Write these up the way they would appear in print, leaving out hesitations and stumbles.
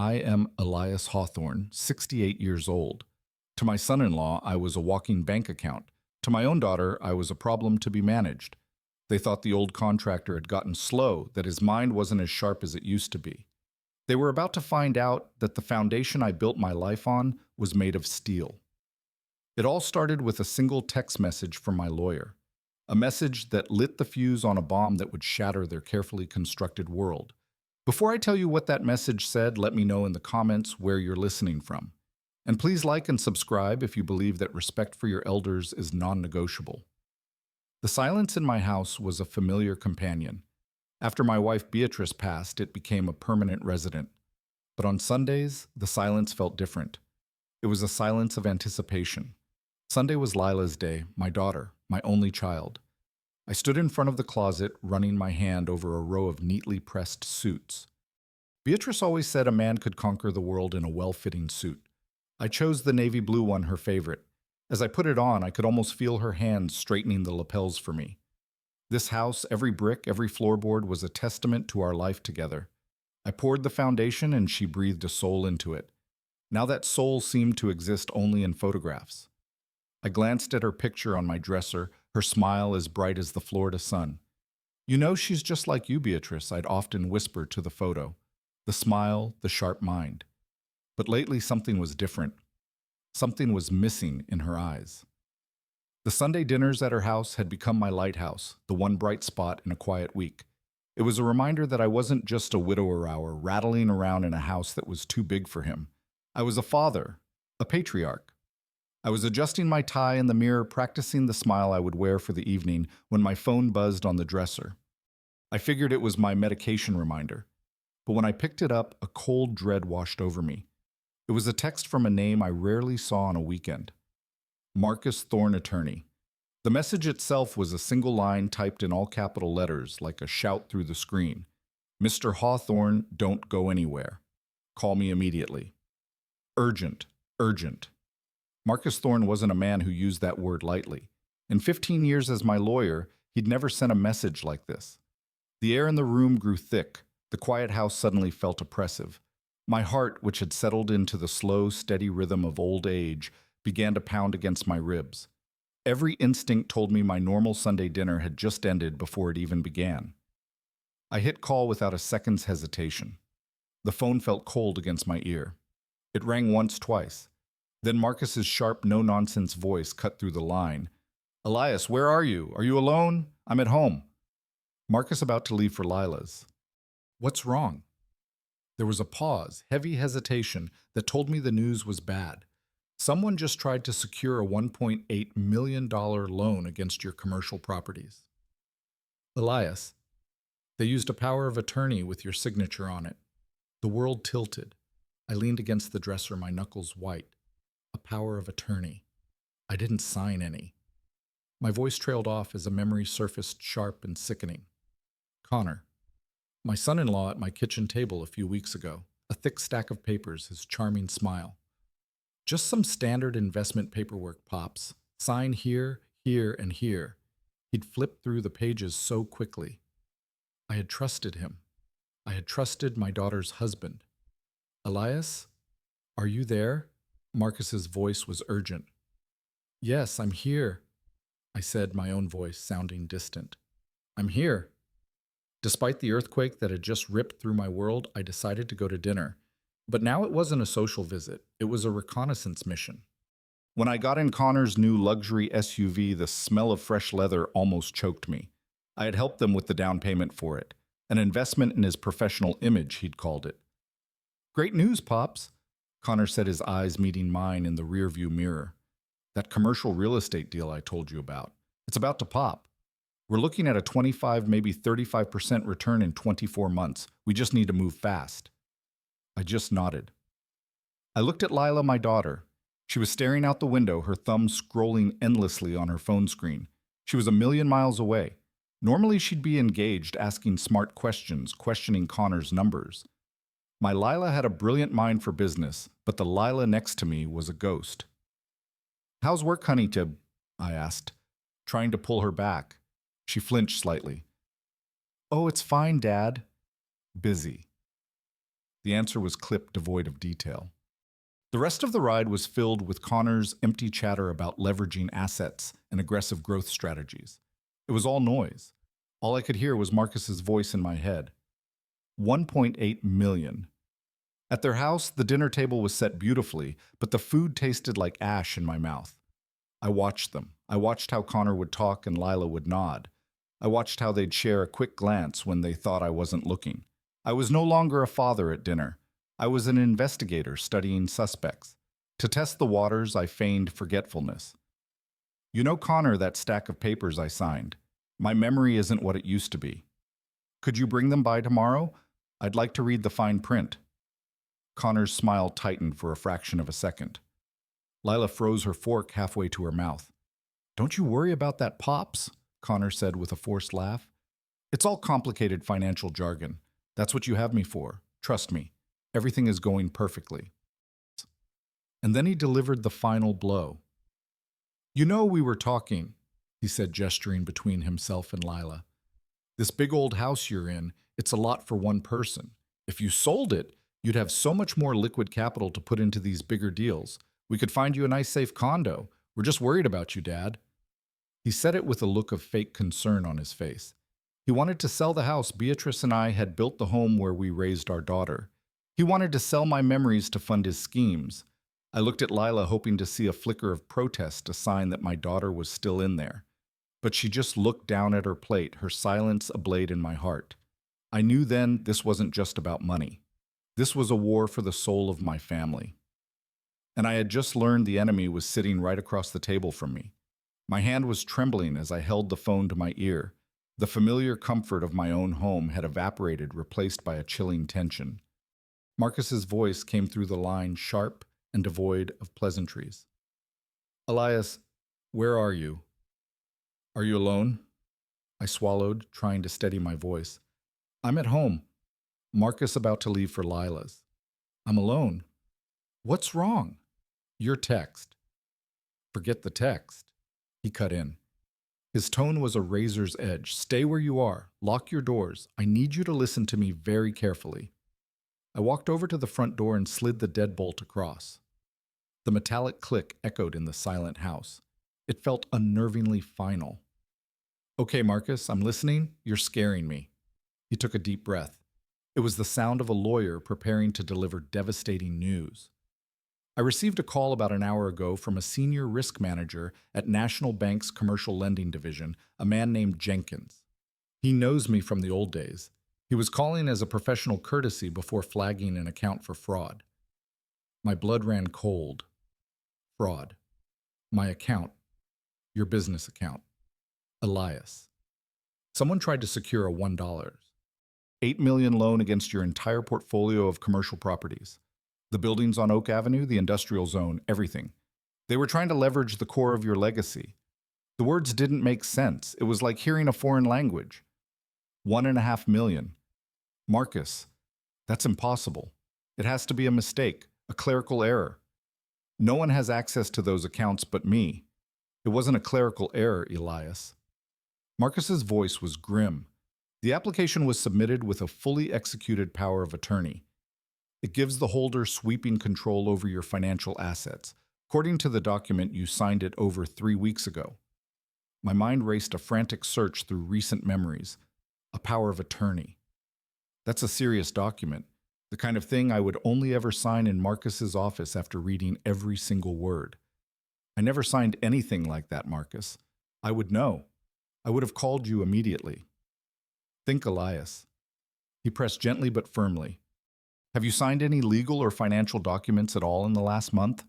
I am Elias Hawthorne, 68 years old. To my son-in-law, I was a walking bank account. To my own daughter, I was a problem to be managed. They thought the old contractor had gotten slow, that his mind wasn't as sharp as it used to be. They were about to find out that the foundation I built my life on was made of steel. It all started with a single text message from my lawyer, a message that lit the fuse on a bomb that would shatter their carefully constructed world. Before I tell you what that message said, let me know in the comments where you're listening from. And please like and subscribe if you believe that respect for your elders is non-negotiable. The silence in my house was a familiar companion. After my wife Beatrice passed, it became a permanent resident. But on Sundays, the silence felt different. It was a silence of anticipation. Sunday was Lila's day, my daughter, my only child. I stood in front of the closet, running my hand over a row of neatly pressed suits. Beatrice always said a man could conquer the world in a well-fitting suit. I chose the navy blue one, her favorite. As I put it on, I could almost feel her hands straightening the lapels for me. This house, every brick, every floorboard, was a testament to our life together. I poured the foundation and she breathed a soul into it. Now that soul seemed to exist only in photographs. I glanced at her picture on my dresser, her smile as bright as the Florida sun. "You know, she's just like you, Beatrice," I'd often whisper to the photo. The smile, the sharp mind. But lately something was different. Something was missing in her eyes. The Sunday dinners at her house had become my lighthouse, the one bright spot in a quiet week. It was a reminder that I wasn't just a widower hour rattling around in a house that was too big for him. I was a father, a patriarch. I was adjusting my tie in the mirror, practicing the smile I would wear for the evening when my phone buzzed on the dresser. I figured it was my medication reminder. But when I picked it up, a cold dread washed over me. It was a text from a name I rarely saw on a weekend. Marcus Thorne, attorney. The message itself was a single line typed in all capital letters, like a shout through the screen. "Mr. Hawthorne, don't go anywhere. Call me immediately. Urgent, urgent." Marcus Thorne wasn't a man who used that word lightly. In 15 years as my lawyer, he'd never sent a message like this. The air in the room grew thick. The quiet house suddenly felt oppressive. My heart, which had settled into the slow, steady rhythm of old age, began to pound against my ribs. Every instinct told me my normal Sunday dinner had just ended before it even began. I hit call without a second's hesitation. The phone felt cold against my ear. It rang once, twice. Then Marcus's sharp, no-nonsense voice cut through the line. "Elias, where are you? Are you alone? I'm at home." Marcus about to leave for Lila's. "What's wrong?" There was a pause, heavy hesitation, that told me the news was bad. "Someone just tried to secure a $1.8 million loan against your commercial properties." "Elias, they used a power of attorney with your signature on it." The world tilted. I leaned against the dresser, my knuckles white. A power of attorney. I didn't sign any. My voice trailed off as a memory surfaced, sharp and sickening. "Connor, my son-in-law at my kitchen table a few weeks ago, a thick stack of papers, his charming smile. Just some standard investment paperwork, Pops. Sign here, here, and here." He'd flipped through the pages so quickly. I had trusted him. I had trusted my daughter's husband. "Elias, are you there?" Marcus's voice was urgent. "Yes, I'm here," I said, my own voice sounding distant. "I'm here." Despite the earthquake that had just ripped through my world, I decided to go to dinner. But now it wasn't a social visit. It was a reconnaissance mission. When I got in Connor's new luxury SUV, the smell of fresh leather almost choked me. I had helped them with the down payment for it. An investment in his professional image, he'd called it. "Great news, Pops," Connor said, his eyes meeting mine in the rearview mirror. "That commercial real estate deal I told you about. It's about to pop. We're looking at a 25, maybe 35% return in 24 months. We just need to move fast." I just nodded. I looked at Lila, my daughter. She was staring out the window, her thumb scrolling endlessly on her phone screen. She was a million miles away. Normally she'd be engaged, asking smart questions, questioning Connor's numbers. My Lila had a brilliant mind for business, but the Lila next to me was a ghost. "How's work, honey Tib?" I asked, trying to pull her back. She flinched slightly. "Oh, it's fine, Dad." "Busy." The answer was clipped, devoid of detail. The rest of the ride was filled with Connor's empty chatter about leveraging assets and aggressive growth strategies. It was all noise. All I could hear was Marcus's voice in my head. 1.8 million. At their house, the dinner table was set beautifully, but the food tasted like ash in my mouth. I watched them. I watched how Connor would talk and Lila would nod. I watched how they'd share a quick glance when they thought I wasn't looking. I was no longer a father at dinner. I was an investigator studying suspects. To test the waters, I feigned forgetfulness. You know, Connor, that stack of papers I signed. My memory isn't what it used to be. Could you bring them by tomorrow? I'd like to read the fine print. Connor's smile tightened for a fraction of a second. Lila froze her fork halfway to her mouth. Don't you worry about that, Pops, Connor said with a forced laugh. It's all complicated financial jargon. That's what you have me for. Trust me. Everything is going perfectly. And then he delivered the final blow. You know, we were talking, he said, gesturing between himself and Lila. This big old house you're in, it's a lot for one person. If you sold it, you'd have so much more liquid capital to put into these bigger deals. We could find you a nice safe condo. We're just worried about you, Dad. He said it with a look of fake concern on his face. He wanted to sell the house Beatrice and I had built the home where we raised our daughter. He wanted to sell my memories to fund his schemes. I looked at Lila hoping to see a flicker of protest, a sign that my daughter was still in there. But she just looked down at her plate, her silence ablaze in my heart. I knew then this wasn't just about money. This was a war for the soul of my family. And I had just learned the enemy was sitting right across the table from me. My hand was trembling as I held the phone to my ear. The familiar comfort of my own home had evaporated, replaced by a chilling tension. Marcus's voice came through the line, sharp and devoid of pleasantries. Elias, where are you? Are you alone? I swallowed, trying to steady my voice. I'm at home. Marcus about to leave for Lila's. I'm alone. What's wrong? Your text. Forget the text. He cut in. His tone was a razor's edge. Stay where you are. Lock your doors. I need you to listen to me very carefully. I walked over to the front door and slid the deadbolt across. The metallic click echoed in the silent house. It felt unnervingly final. Okay, Marcus, I'm listening. You're scaring me. He took a deep breath. It was the sound of a lawyer preparing to deliver devastating news. I received a call about an hour ago from a senior risk manager at National Bank's Commercial Lending Division, a man named Jenkins. He knows me from the old days. He was calling as a professional courtesy before flagging an account for fraud. My blood ran cold. Fraud. My account. Your business account. Elias. Someone tried to secure a $1. $8 million loan against your entire portfolio of commercial properties. The buildings on Oak Avenue, the industrial zone, everything. They were trying to leverage the core of your legacy. The words didn't make sense. It was like hearing a foreign language. $1.5 million. Marcus, that's impossible. It has to be a mistake, a clerical error. No one has access to those accounts but me. It wasn't a clerical error, Elias. Marcus's voice was grim. The application was submitted with a fully executed power of attorney. It gives the holder sweeping control over your financial assets. According to the document, you signed it over 3 weeks ago. My mind raced a frantic search through recent memories. A power of attorney. That's a serious document, the kind of thing I would only ever sign in Marcus's office after reading every single word. I never signed anything like that, Marcus. I would know. I would have called you immediately. Think, Elias. He pressed gently but firmly. Have you signed any legal or financial documents at all in the last month?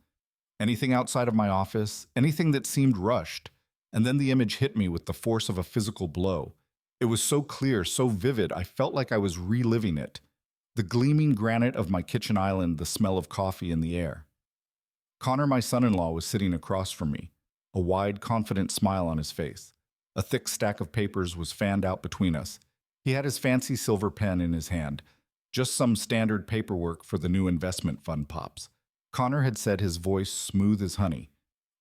Anything outside of my office? Anything that seemed rushed? And then the image hit me with the force of a physical blow. It was so clear, so vivid, I felt like I was reliving it. The gleaming granite of my kitchen island, the smell of coffee in the air. Connor, my son-in-law, was sitting across from me, a wide, confident smile on his face. A thick stack of papers was fanned out between us. He had his fancy silver pen in his hand, just some standard paperwork for the new investment fund, Pops. Connor had said, his voice smooth as honey.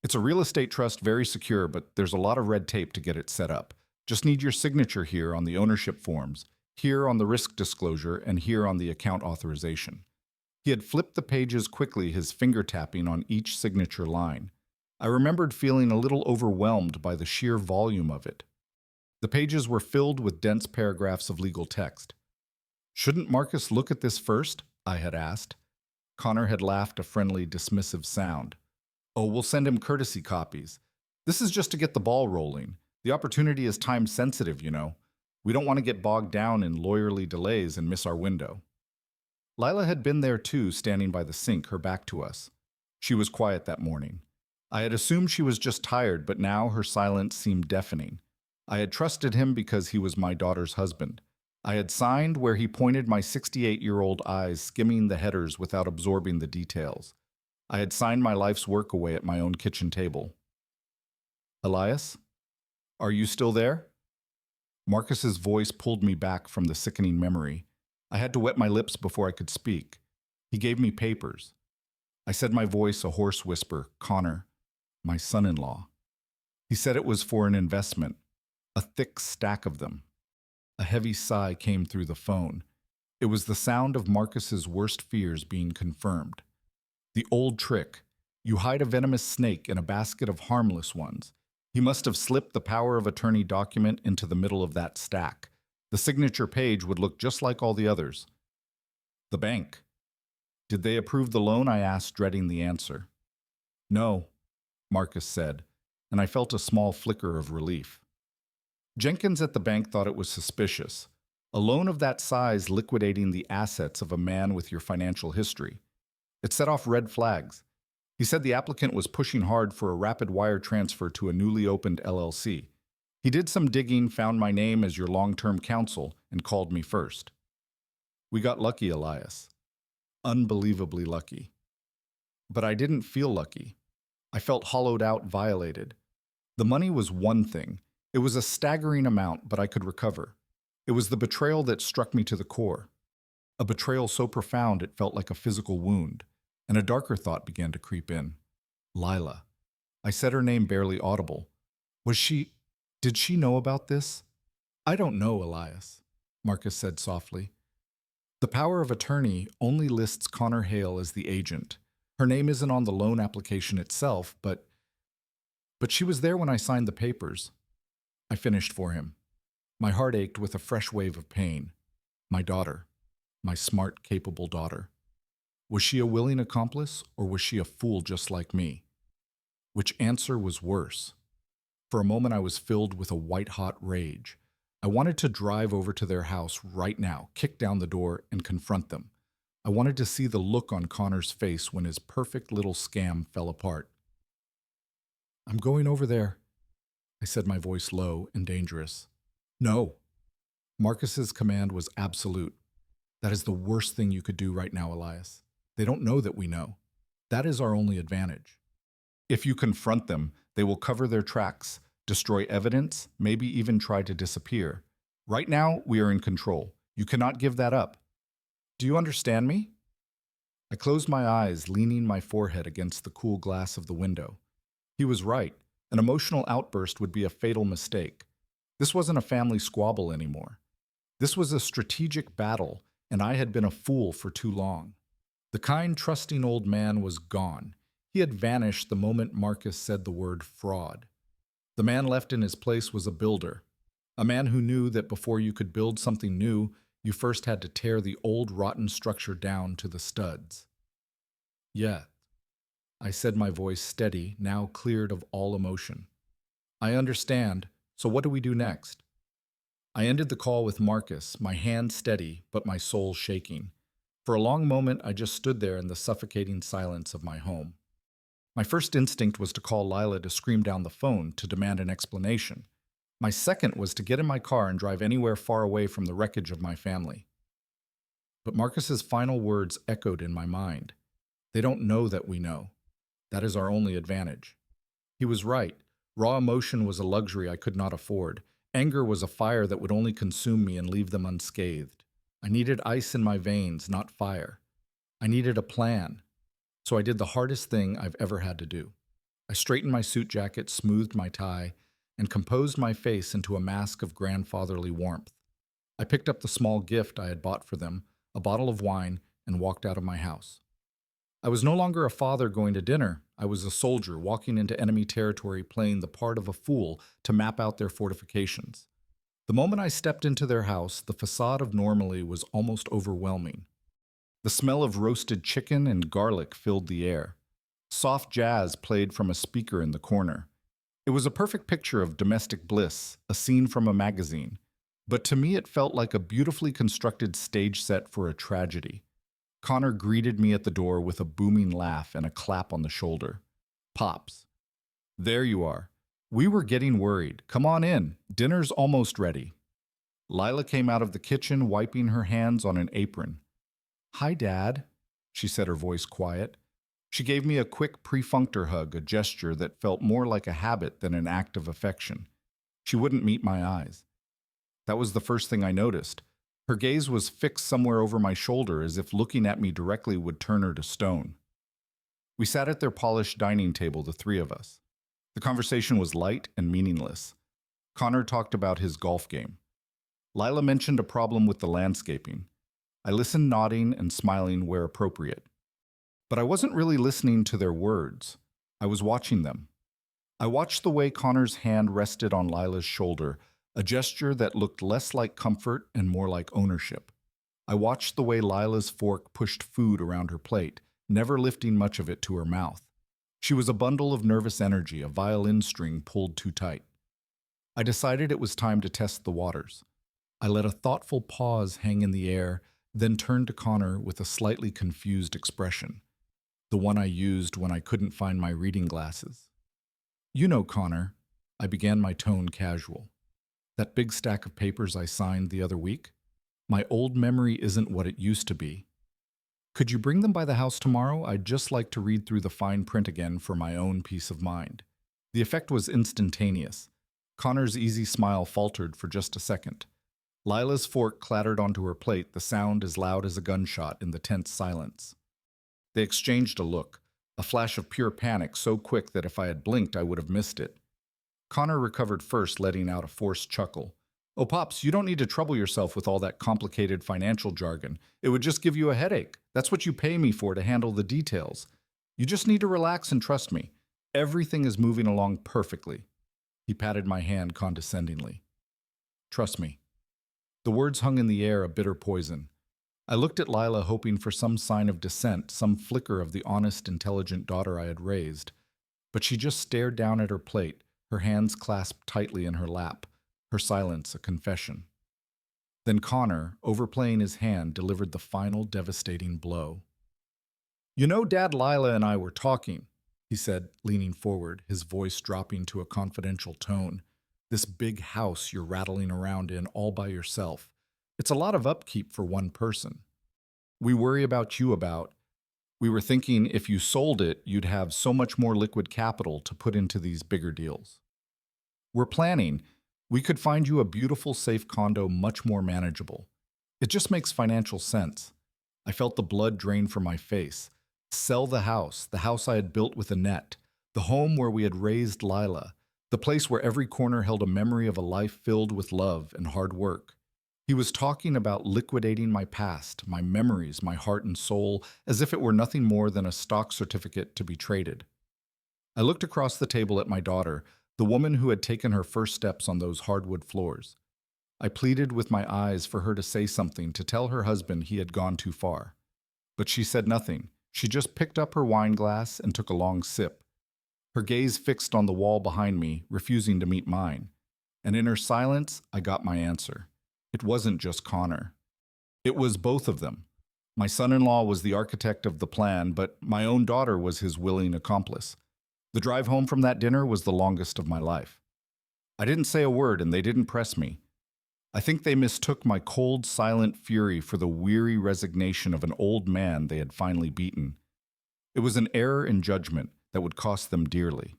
It's a real estate trust, very secure, but there's a lot of red tape to get it set up. Just need your signature here on the ownership forms, here on the risk disclosure, and here on the account authorization. He had flipped the pages quickly, his finger tapping on each signature line. I remembered feeling a little overwhelmed by the sheer volume of it. The pages were filled with dense paragraphs of legal text. "Shouldn't Marcus look at this first?" I had asked. Connor had laughed a friendly, dismissive sound. "Oh, we'll send him courtesy copies. This is just to get the ball rolling. The opportunity is time-sensitive, you know. We don't want to get bogged down in lawyerly delays and miss our window." Lila had been there too, standing by the sink, her back to us. She was quiet that morning. I had assumed she was just tired, but now her silence seemed deafening. I had trusted him because he was my daughter's husband. I had signed where he pointed my 68-year-old eyes, skimming the headers without absorbing the details. I had signed my life's work away at my own kitchen table. "Elias? Are you still there?" Marcus's voice pulled me back from the sickening memory. I had to wet my lips before I could speak. He gave me papers. I said, my voice a hoarse whisper, "Connor, my son-in-law." He said it was for an investment, a thick stack of them. A heavy sigh came through the phone. It was the sound of Marcus's worst fears being confirmed. The old trick. You hide a venomous snake in a basket of harmless ones. He must have slipped the power of attorney document into the middle of that stack. The signature page would look just like all the others. "The bank. Did they approve the loan?" I asked, dreading the answer. "No," Marcus said, and I felt a small flicker of relief. Jenkins at the bank thought it was suspicious. A loan of that size liquidating the assets of a man with your financial history. It set off red flags. He said the applicant was pushing hard for a rapid wire transfer to a newly opened LLC. He did some digging, found my name as your long-term counsel, and called me first. We got lucky, Elias. Unbelievably lucky. But I didn't feel lucky. I felt hollowed out, violated. The money was one thing. It was a staggering amount, but I could recover. It was the betrayal that struck me to the core. A betrayal so profound it felt like a physical wound, and a darker thought began to creep in. Lila. I said her name barely audible. Did she know about this? "I don't know, Elias," Marcus said softly. "The power of attorney only lists Connor Hale as the agent. Her name isn't on the loan application itself, but she was there when I signed the papers." I finished for him. My heart ached with a fresh wave of pain. My daughter. My smart, capable daughter. Was she a willing accomplice, or was she a fool just like me? Which answer was worse? For a moment I was filled with a white-hot rage. I wanted to drive over to their house right now, kick down the door, and confront them. I wanted to see the look on Connor's face when his perfect little scam fell apart. "I'm going over there," I said, my voice low and dangerous. "No." Marcus's command was absolute. "That is the worst thing you could do right now, Elias. They don't know that we know. That is our only advantage. If you confront them, they will cover their tracks, destroy evidence, maybe even try to disappear. Right now, we are in control. You cannot give that up. Do you understand me?" I closed my eyes, leaning my forehead against the cool glass of the window. He was right. An emotional outburst would be a fatal mistake. This wasn't a family squabble anymore. This was a strategic battle, and I had been a fool for too long. The kind, trusting old man was gone. He had vanished the moment Marcus said the word fraud. The man left in his place was a builder, a man who knew that before you could build something new, you first had to tear the old rotten structure down to the studs. "Yeah," I said, my voice steady, now cleared of all emotion. "I understand, so what do we do next?" I ended the call with Marcus, my hand steady, but my soul shaking. For a long moment, I just stood there in the suffocating silence of my home. My first instinct was to call Lila to scream down the phone to demand an explanation. My second was to get in my car and drive anywhere far away from the wreckage of my family. But Marcus's final words echoed in my mind. "They don't know that we know. That is our only advantage." He was right. Raw emotion was a luxury I could not afford. Anger was a fire that would only consume me and leave them unscathed. I needed ice in my veins, not fire. I needed a plan. So I did the hardest thing I've ever had to do. I straightened my suit jacket, smoothed my tie, and composed my face into a mask of grandfatherly warmth. I picked up the small gift I had bought for them, a bottle of wine, and walked out of my house. I was no longer a father going to dinner. I was a soldier walking into enemy territory playing the part of a fool to map out their fortifications. The moment I stepped into their house, the facade of normalcy was almost overwhelming. The smell of roasted chicken and garlic filled the air. Soft jazz played from a speaker in the corner. It was a perfect picture of domestic bliss, a scene from a magazine. But to me it felt like a beautifully constructed stage set for a tragedy. Connor greeted me at the door with a booming laugh and a clap on the shoulder. "Pops, there you are. We were getting worried. Come on in. Dinner's almost ready." Lila came out of the kitchen, wiping her hands on an apron. "Hi, Dad," she said, her voice quiet. She gave me a quick pre-functor hug, a gesture that felt more like a habit than an act of affection. She wouldn't meet my eyes. That was the first thing I noticed. Her gaze was fixed somewhere over my shoulder, as if looking at me directly would turn her to stone. We sat at their polished dining table, the three of us. The conversation was light and meaningless. Connor talked about his golf game. Lila mentioned a problem with the landscaping. I listened, nodding and smiling where appropriate. But I wasn't really listening to their words. I was watching them. I watched the way Connor's hand rested on Lila's shoulder, a gesture that looked less like comfort and more like ownership. I watched the way Lila's fork pushed food around her plate, never lifting much of it to her mouth. She was a bundle of nervous energy, a violin string pulled too tight. I decided it was time to test the waters. I let a thoughtful pause hang in the air, then turned to Connor with a slightly confused expression, the one I used when I couldn't find my reading glasses. "You know, Connor," I began, my tone casual. "That big stack of papers I signed the other week? My old memory isn't what it used to be. Could you bring them by the house tomorrow? I'd just like to read through the fine print again for my own peace of mind." The effect was instantaneous. Connor's easy smile faltered for just a second. Lila's fork clattered onto her plate, the sound as loud as a gunshot in the tense silence. They exchanged a look, a flash of pure panic so quick that if I had blinked I would have missed it. Connor recovered first, letting out a forced chuckle. "Oh, Pops, you don't need to trouble yourself with all that complicated financial jargon. It would just give you a headache. That's what you pay me for, to handle the details. You just need to relax and trust me. Everything is moving along perfectly." He patted my hand condescendingly. "Trust me." The words hung in the air, a bitter poison. I looked at Lila, hoping for some sign of dissent, some flicker of the honest, intelligent daughter I had raised. But she just stared down at her plate, her hands clasped tightly in her lap, her silence a confession. Then Connor, overplaying his hand, delivered the final devastating blow. "You know, Dad, Lila and I were talking," he said, leaning forward, his voice dropping to a confidential tone. "This big house you're rattling around in all by yourself. It's a lot of upkeep for one person. We worry about you about. We were thinking if you sold it, you'd have so much more liquid capital to put into these bigger deals. We're planning. We could find you a beautiful, safe condo much more manageable. It just makes financial sense." I felt the blood drain from my face. Sell the house I had built with Annette, the home where we had raised Lila, the place where every corner held a memory of a life filled with love and hard work. He was talking about liquidating my past, my memories, my heart and soul, as if it were nothing more than a stock certificate to be traded. I looked across the table at my daughter, the woman who had taken her first steps on those hardwood floors. I pleaded with my eyes for her to say something, to tell her husband he had gone too far. But she said nothing. She just picked up her wine glass and took a long sip. Her gaze fixed on the wall behind me, refusing to meet mine. And in her silence, I got my answer. It wasn't just Connor. It was both of them. My son-in-law was the architect of the plan, but my own daughter was his willing accomplice. The drive home from that dinner was the longest of my life. I didn't say a word, and they didn't press me. I think they mistook my cold, silent fury for the weary resignation of an old man they had finally beaten. It was an error in judgment that would cost them dearly.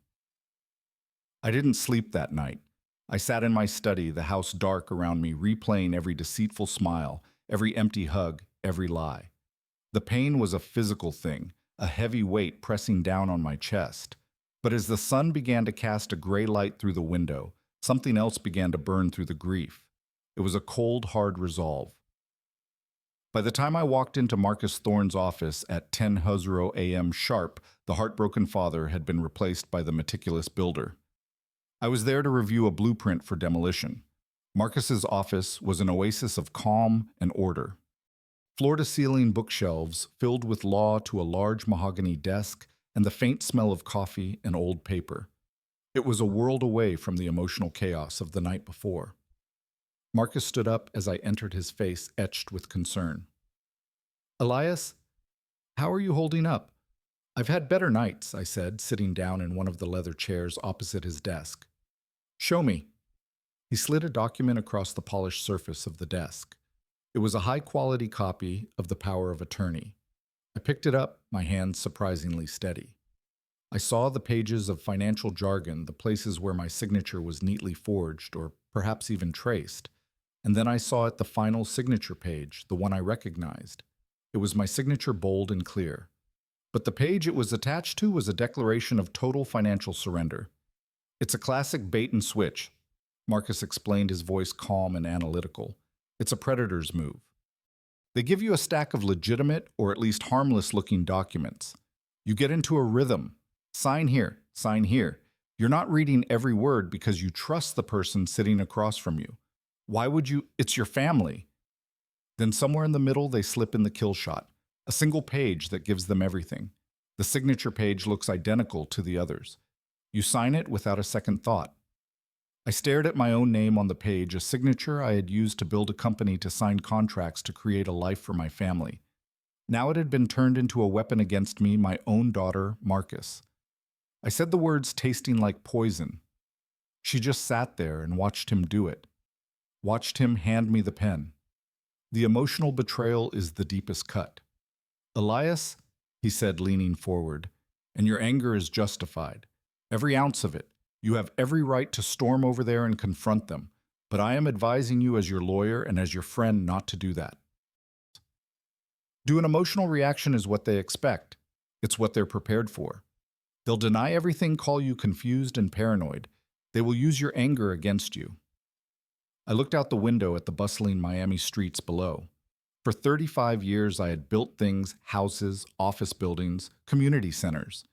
I didn't sleep that night. I sat in my study, the house dark around me, replaying every deceitful smile, every empty hug, every lie. The pain was a physical thing, a heavy weight pressing down on my chest. But as the sun began to cast a gray light through the window, something else began to burn through the grief. It was a cold, hard resolve. By the time I walked into Marcus Thorne's office at 10:00 a.m. sharp, the heartbroken father had been replaced by the meticulous builder. I was there to review a blueprint for demolition. Marcus's office was an oasis of calm and order. Floor-to-ceiling bookshelves filled with law to a large mahogany desk and the faint smell of coffee and old paper. It was a world away from the emotional chaos of the night before. Marcus stood up as I entered, his face etched with concern. "Elias, how are you holding up?" "I've had better nights," I said, sitting down in one of the leather chairs opposite his desk. "Show me." He slid a document across the polished surface of the desk. It was a high-quality copy of the Power of Attorney. I picked it up, my hands surprisingly steady. I saw the pages of financial jargon, the places where my signature was neatly forged or perhaps even traced. And then I saw at the final signature page, the one I recognized. It was my signature, bold and clear. But the page it was attached to was a declaration of total financial surrender. "It's a classic bait and switch," Marcus explained, his voice calm and analytical. "It's a predator's move. They give you a stack of legitimate or at least harmless-looking documents. You get into a rhythm. Sign here, sign here. You're not reading every word because you trust the person sitting across from you. Why would you? It's your family. Then somewhere in the middle, they slip in the kill shot, a single page that gives them everything. The signature page looks identical to the others. You sign it without a second thought." I stared at my own name on the page, a signature I had used to build a company to sign contracts to create a life for my family. Now it had been turned into a weapon against me, my own daughter, Marcus. I said the words tasting like poison. She just sat there and watched him do it. Watched him hand me the pen. The emotional betrayal is the deepest cut. "Elias," he said, leaning forward, "and your anger is justified. Every ounce of it. You have every right to storm over there and confront them, but I am advising you as your lawyer and as your friend not to do that. An emotional reaction is what they expect. It's what they're prepared for. They'll deny everything, call you confused and paranoid. They will use your anger against you." I looked out the window at the bustling Miami streets below. For 35 years, I had built things, houses, office buildings, community centers.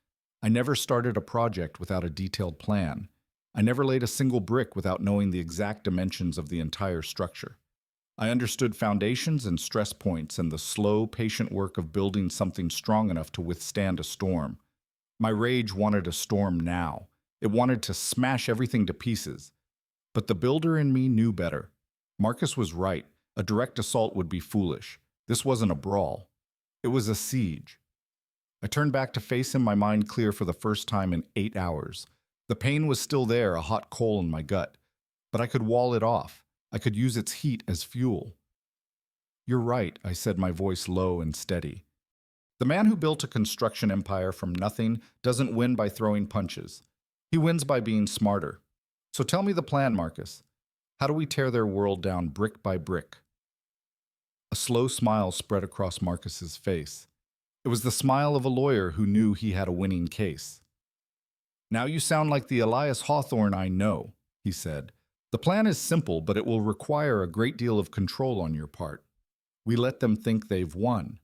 I never started a project without a detailed plan. I never laid a single brick without knowing the exact dimensions of the entire structure. I understood foundations and stress points and the slow, patient work of building something strong enough to withstand a storm. My rage wanted a storm now. It wanted to smash everything to pieces. But the builder in me knew better. Marcus was right. A direct assault would be foolish. This wasn't a brawl. It was a siege. I turned back to face him, my mind clear for the first time in 8 hours. The pain was still there, a hot coal in my gut. But I could wall it off. I could use its heat as fuel. "You're right," I said, my voice low and steady. "The man who built a construction empire from nothing doesn't win by throwing punches. He wins by being smarter. So tell me the plan, Marcus. How do we tear their world down brick by brick?" A slow smile spread across Marcus's face. It was the smile of a lawyer who knew he had a winning case. "Now you sound like the Elias Hawthorne I know," he said. "The plan is simple, but it will require a great deal of control on your part. We let them think they've won.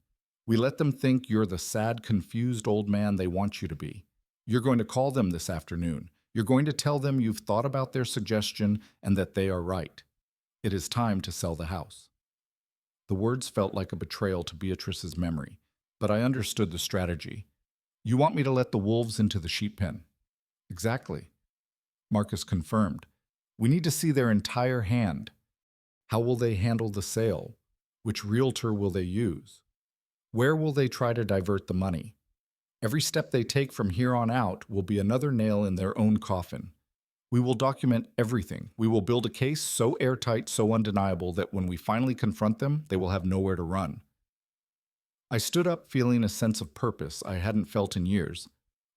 We let them think you're the sad, confused old man they want you to be. You're going to call them this afternoon. You're going to tell them you've thought about their suggestion and that they are right. It is time to sell the house." The words felt like a betrayal to Beatrice's memory, but I understood the strategy. "You want me to let the wolves into the sheep pen?" "Exactly." Marcus confirmed. "We need to see their entire hand. How will they handle the sale? Which realtor will they use? Where will they try to divert the money? Every step they take from here on out will be another nail in their own coffin. We will document everything. We will build a case so airtight, so undeniable that when we finally confront them, they will have nowhere to run." I stood up, feeling a sense of purpose I hadn't felt in years.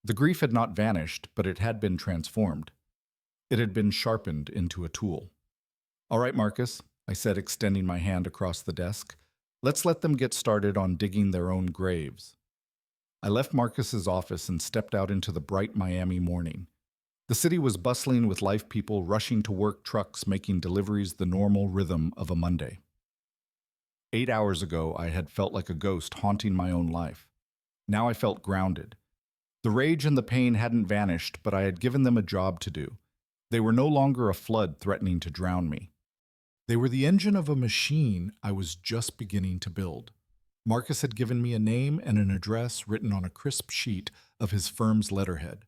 The grief had not vanished, but it had been transformed. It had been sharpened into a tool. "All right, Marcus," I said, extending my hand across the desk. "Let's let them get started on digging their own graves." I left Marcus's office and stepped out into the bright Miami morning. The city was bustling with life, people rushing to work, trucks making deliveries, the normal rhythm of a Monday. 8 hours ago, I had felt like a ghost haunting my own life. Now I felt grounded. The rage and the pain hadn't vanished, but I had given them a job to do. They were no longer a flood threatening to drown me. They were the engine of a machine I was just beginning to build. Marcus had given me a name and an address written on a crisp sheet of his firm's letterhead: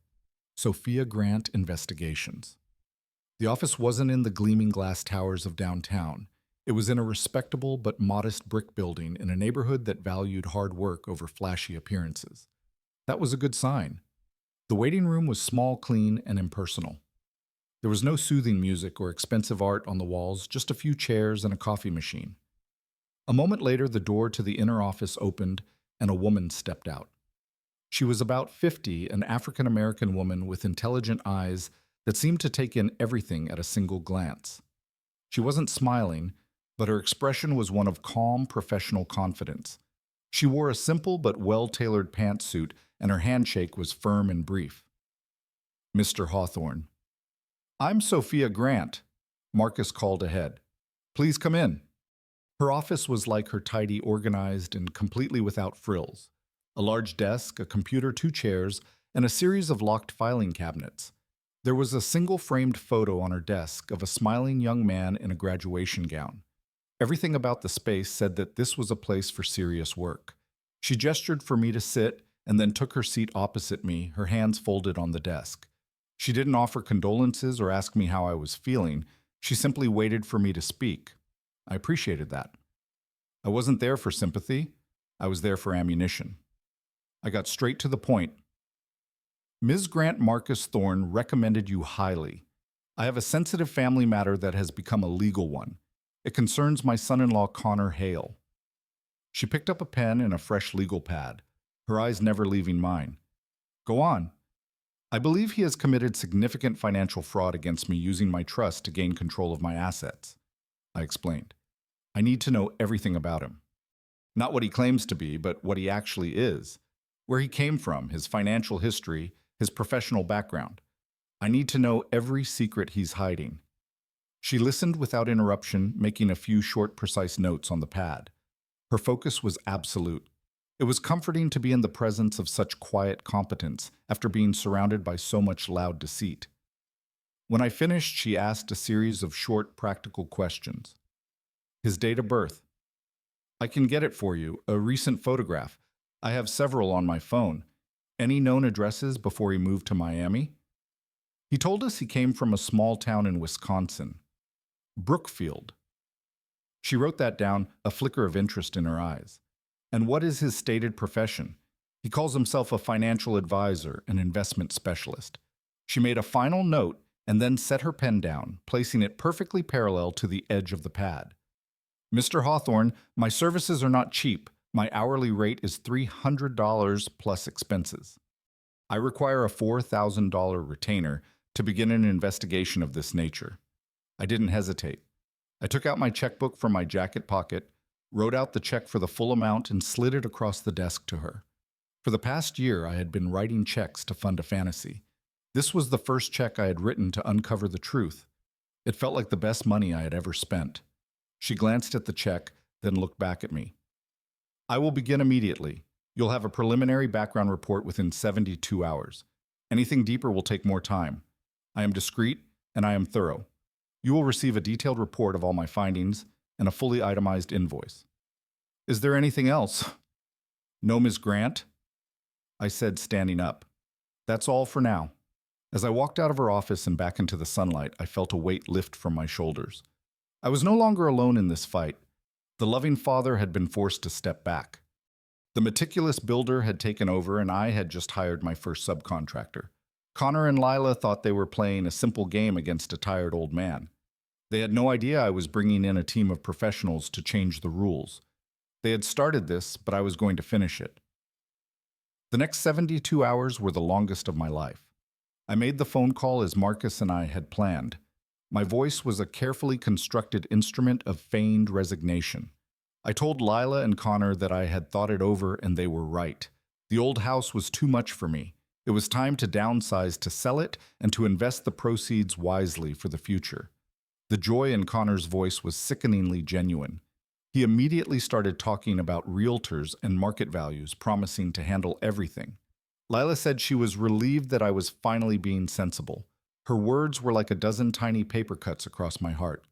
Sophia Grant Investigations. The office wasn't in the gleaming glass towers of downtown. It was in a respectable but modest brick building in a neighborhood that valued hard work over flashy appearances. That was a good sign. The waiting room was small, clean, and impersonal. There was no soothing music or expensive art on the walls, just a few chairs and a coffee machine. A moment later, the door to the inner office opened and a woman stepped out. She was about 50, an African-American woman with intelligent eyes that seemed to take in everything at a single glance. She wasn't smiling, but her expression was one of calm, professional confidence. She wore a simple but well-tailored pantsuit, and her handshake was firm and brief. "Mr. Hawthorne." "I'm Sophia Grant," Marcus called ahead. "Please come in." Her office was like her tidy, organized, and completely without frills. A large desk, a computer, 2 chairs, and a series of locked filing cabinets. There was a single framed photo on her desk of a smiling young man in a graduation gown. Everything about the space said that this was a place for serious work. She gestured for me to sit and then took her seat opposite me, her hands folded on the desk. She didn't offer condolences or ask me how I was feeling. She simply waited for me to speak. I appreciated that. I wasn't there for sympathy. I was there for ammunition. I got straight to the point. "Ms. Grant, Marcus Thorne recommended you highly. I have a sensitive family matter that has become a legal one. It concerns my son-in-law, Connor Hale." She picked up a pen and a fresh legal pad, her eyes never leaving mine. "Go on." "I believe he has committed significant financial fraud against me using my trust to gain control of my assets," I explained. "I need to know everything about him. Not what he claims to be, but what he actually is. Where he came from, his financial history, his professional background. I need to know every secret he's hiding." She listened without interruption, making a few short, precise notes on the pad. Her focus was absolute. It was comforting to be in the presence of such quiet competence after being surrounded by so much loud deceit. When I finished, she asked a series of short, practical questions. "His date of birth?" "I can get it for you, a recent photograph. I have several on my phone. Any known addresses before he moved to Miami?" "He told us he came from a small town in Wisconsin. Brookfield." She wrote that down, a flicker of interest in her eyes. "And what is his stated profession?" "He calls himself a financial advisor, an investment specialist." She made a final note and then set her pen down, placing it perfectly parallel to the edge of the pad. "Mr. Hawthorne, my services are not cheap. My hourly rate is $300 plus expenses. I require a $4,000 retainer to begin an investigation of this nature." I didn't hesitate. I took out my checkbook from my jacket pocket, wrote out the check for the full amount, and slid it across the desk to her. For the past year, I had been writing checks to fund a fantasy. This was the first check I had written to uncover the truth. It felt like the best money I had ever spent. She glanced at the check, then looked back at me. "I will begin immediately. You'll have a preliminary background report within 72 hours. Anything deeper will take more time. I am discreet, and I am thorough. You will receive a detailed report of all my findings and a fully itemized invoice." "Is there anything else?" "No, Ms. Grant," I said, standing up. "That's all for now." As I walked out of her office and back into the sunlight, I felt a weight lift from my shoulders. I was no longer alone in this fight. The loving father had been forced to step back. The meticulous builder had taken over, and I had just hired my first subcontractor. Connor and Lila thought they were playing a simple game against a tired old man. They had no idea I was bringing in a team of professionals to change the rules. They had started this, but I was going to finish it. The next 72 hours were the longest of my life. I made the phone call as Marcus and I had planned. My voice was a carefully constructed instrument of feigned resignation. I told Lila and Connor that I had thought it over, and they were right. The old house was too much for me. It was time to downsize, to sell it, and to invest the proceeds wisely for the future. The joy in Connor's voice was sickeningly genuine. He immediately started talking about realtors and market values, promising to handle everything. Lila said she was relieved that I was finally being sensible. Her words were like a dozen tiny paper cuts across my heart.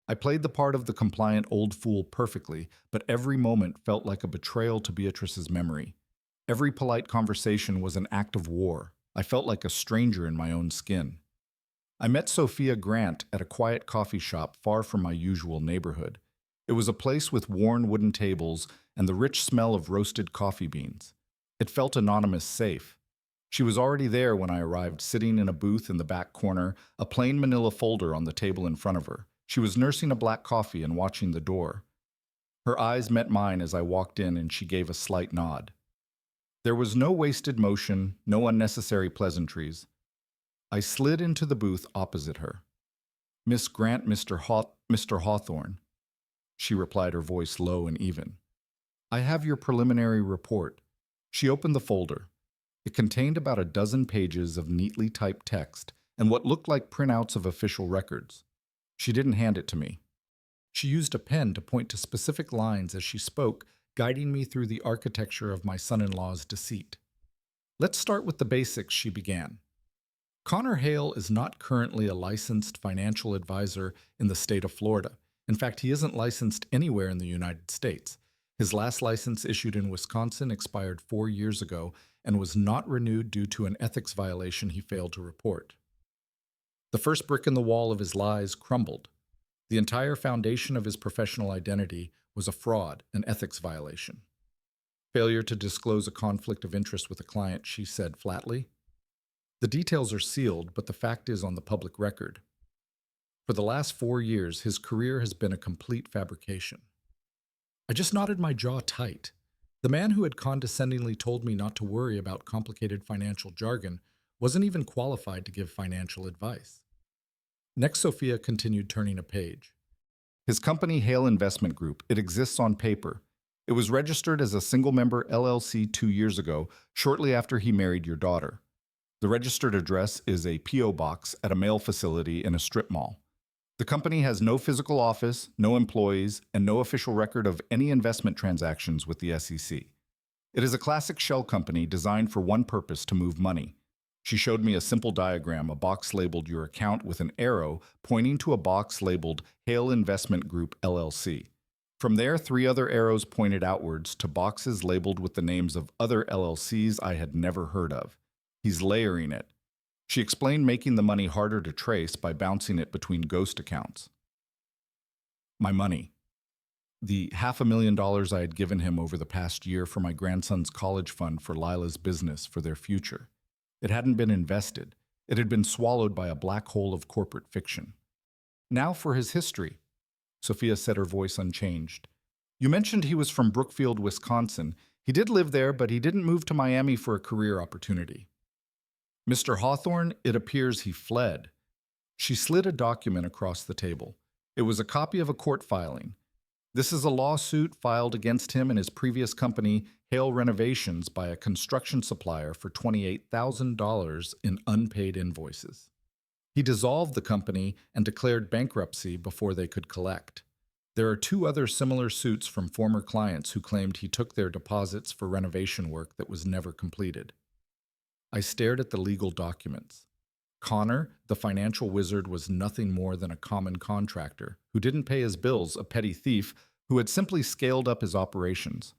I played the part of the compliant old fool perfectly, but every moment felt like a betrayal to Beatrice's memory. Every polite conversation was an act of war. I felt like a stranger in my own skin. I met Sophia Grant at a quiet coffee shop far from my usual neighborhood. It was a place with worn wooden tables and the rich smell of roasted coffee beans. It felt anonymous safe. She was already there when I arrived, sitting in a booth in the back corner, a plain manila folder on the table in front of her. She was nursing a black coffee and watching the door. Her eyes met mine as I walked in, and she gave a slight nod. There was no wasted motion, no unnecessary pleasantries. I slid into the booth opposite her. "Miss Grant, Mr. Hawthorne," she replied, her voice low and even. "I have your preliminary report." She opened the folder. It contained about a dozen pages of neatly typed text and what looked like printouts of official records. She didn't hand it to me. She used a pen to point to specific lines as she spoke, guiding me through the architecture of my son-in-law's deceit. "Let's start with the basics," she began. "Connor Hale is not currently a licensed financial advisor in the state of Florida. In fact, he isn't licensed anywhere in the United States. His last license, issued in Wisconsin, expired 4 years ago and was not renewed due to an ethics violation he failed to report. The first brick in the wall of his lies crumbled. The entire foundation of his professional identity was a fraud, an ethics violation. Failure to disclose a conflict of interest with a client," she said flatly. "The details are sealed, but the fact is on the public record. For the last 4 years, his career has been a complete fabrication." I just nodded my jaw tight. The man who had condescendingly told me not to worry about complicated financial jargon wasn't even qualified to give financial advice. Next, Sophia continued, turning a page. "His company, Hale Investment Group, it exists on paper. It was registered as a single-member LLC 2 years ago, shortly after he married your daughter. The registered address is a P.O. box at a mail facility in a strip mall. The company has no physical office, no employees, and no official record of any investment transactions with the SEC. It is a classic shell company designed for one purpose: to move money." She showed me a simple diagram, a box labeled "Your Account" with an arrow pointing to a box labeled Hale Investment Group, LLC. From there, 3 other arrows pointed outwards to boxes labeled with the names of other LLCs I had never heard of. "He's layering it." She explained, making the money harder to trace by bouncing it between ghost accounts. My money. The $500,000 I had given him over the past year for my grandson's college fund for Lila's business for their future. It hadn't been invested. It had been swallowed by a black hole of corporate fiction. "Now for his history," Sophia said, her voice unchanged. "You mentioned he was from Brookfield, Wisconsin. He did live there, but he didn't move to Miami for a career opportunity. Mr. Hawthorne, it appears he fled." She slid a document across the table. It was a copy of a court filing. "This is a lawsuit filed against him and his previous company, Hale Renovations, by a construction supplier for $28,000 in unpaid invoices. He dissolved the company and declared bankruptcy before they could collect. There are 2 other similar suits from former clients who claimed he took their deposits for renovation work that was never completed." I stared at the legal documents. Connor, the financial wizard, was nothing more than a common contractor who didn't pay his bills, a petty thief who had simply scaled up his operations.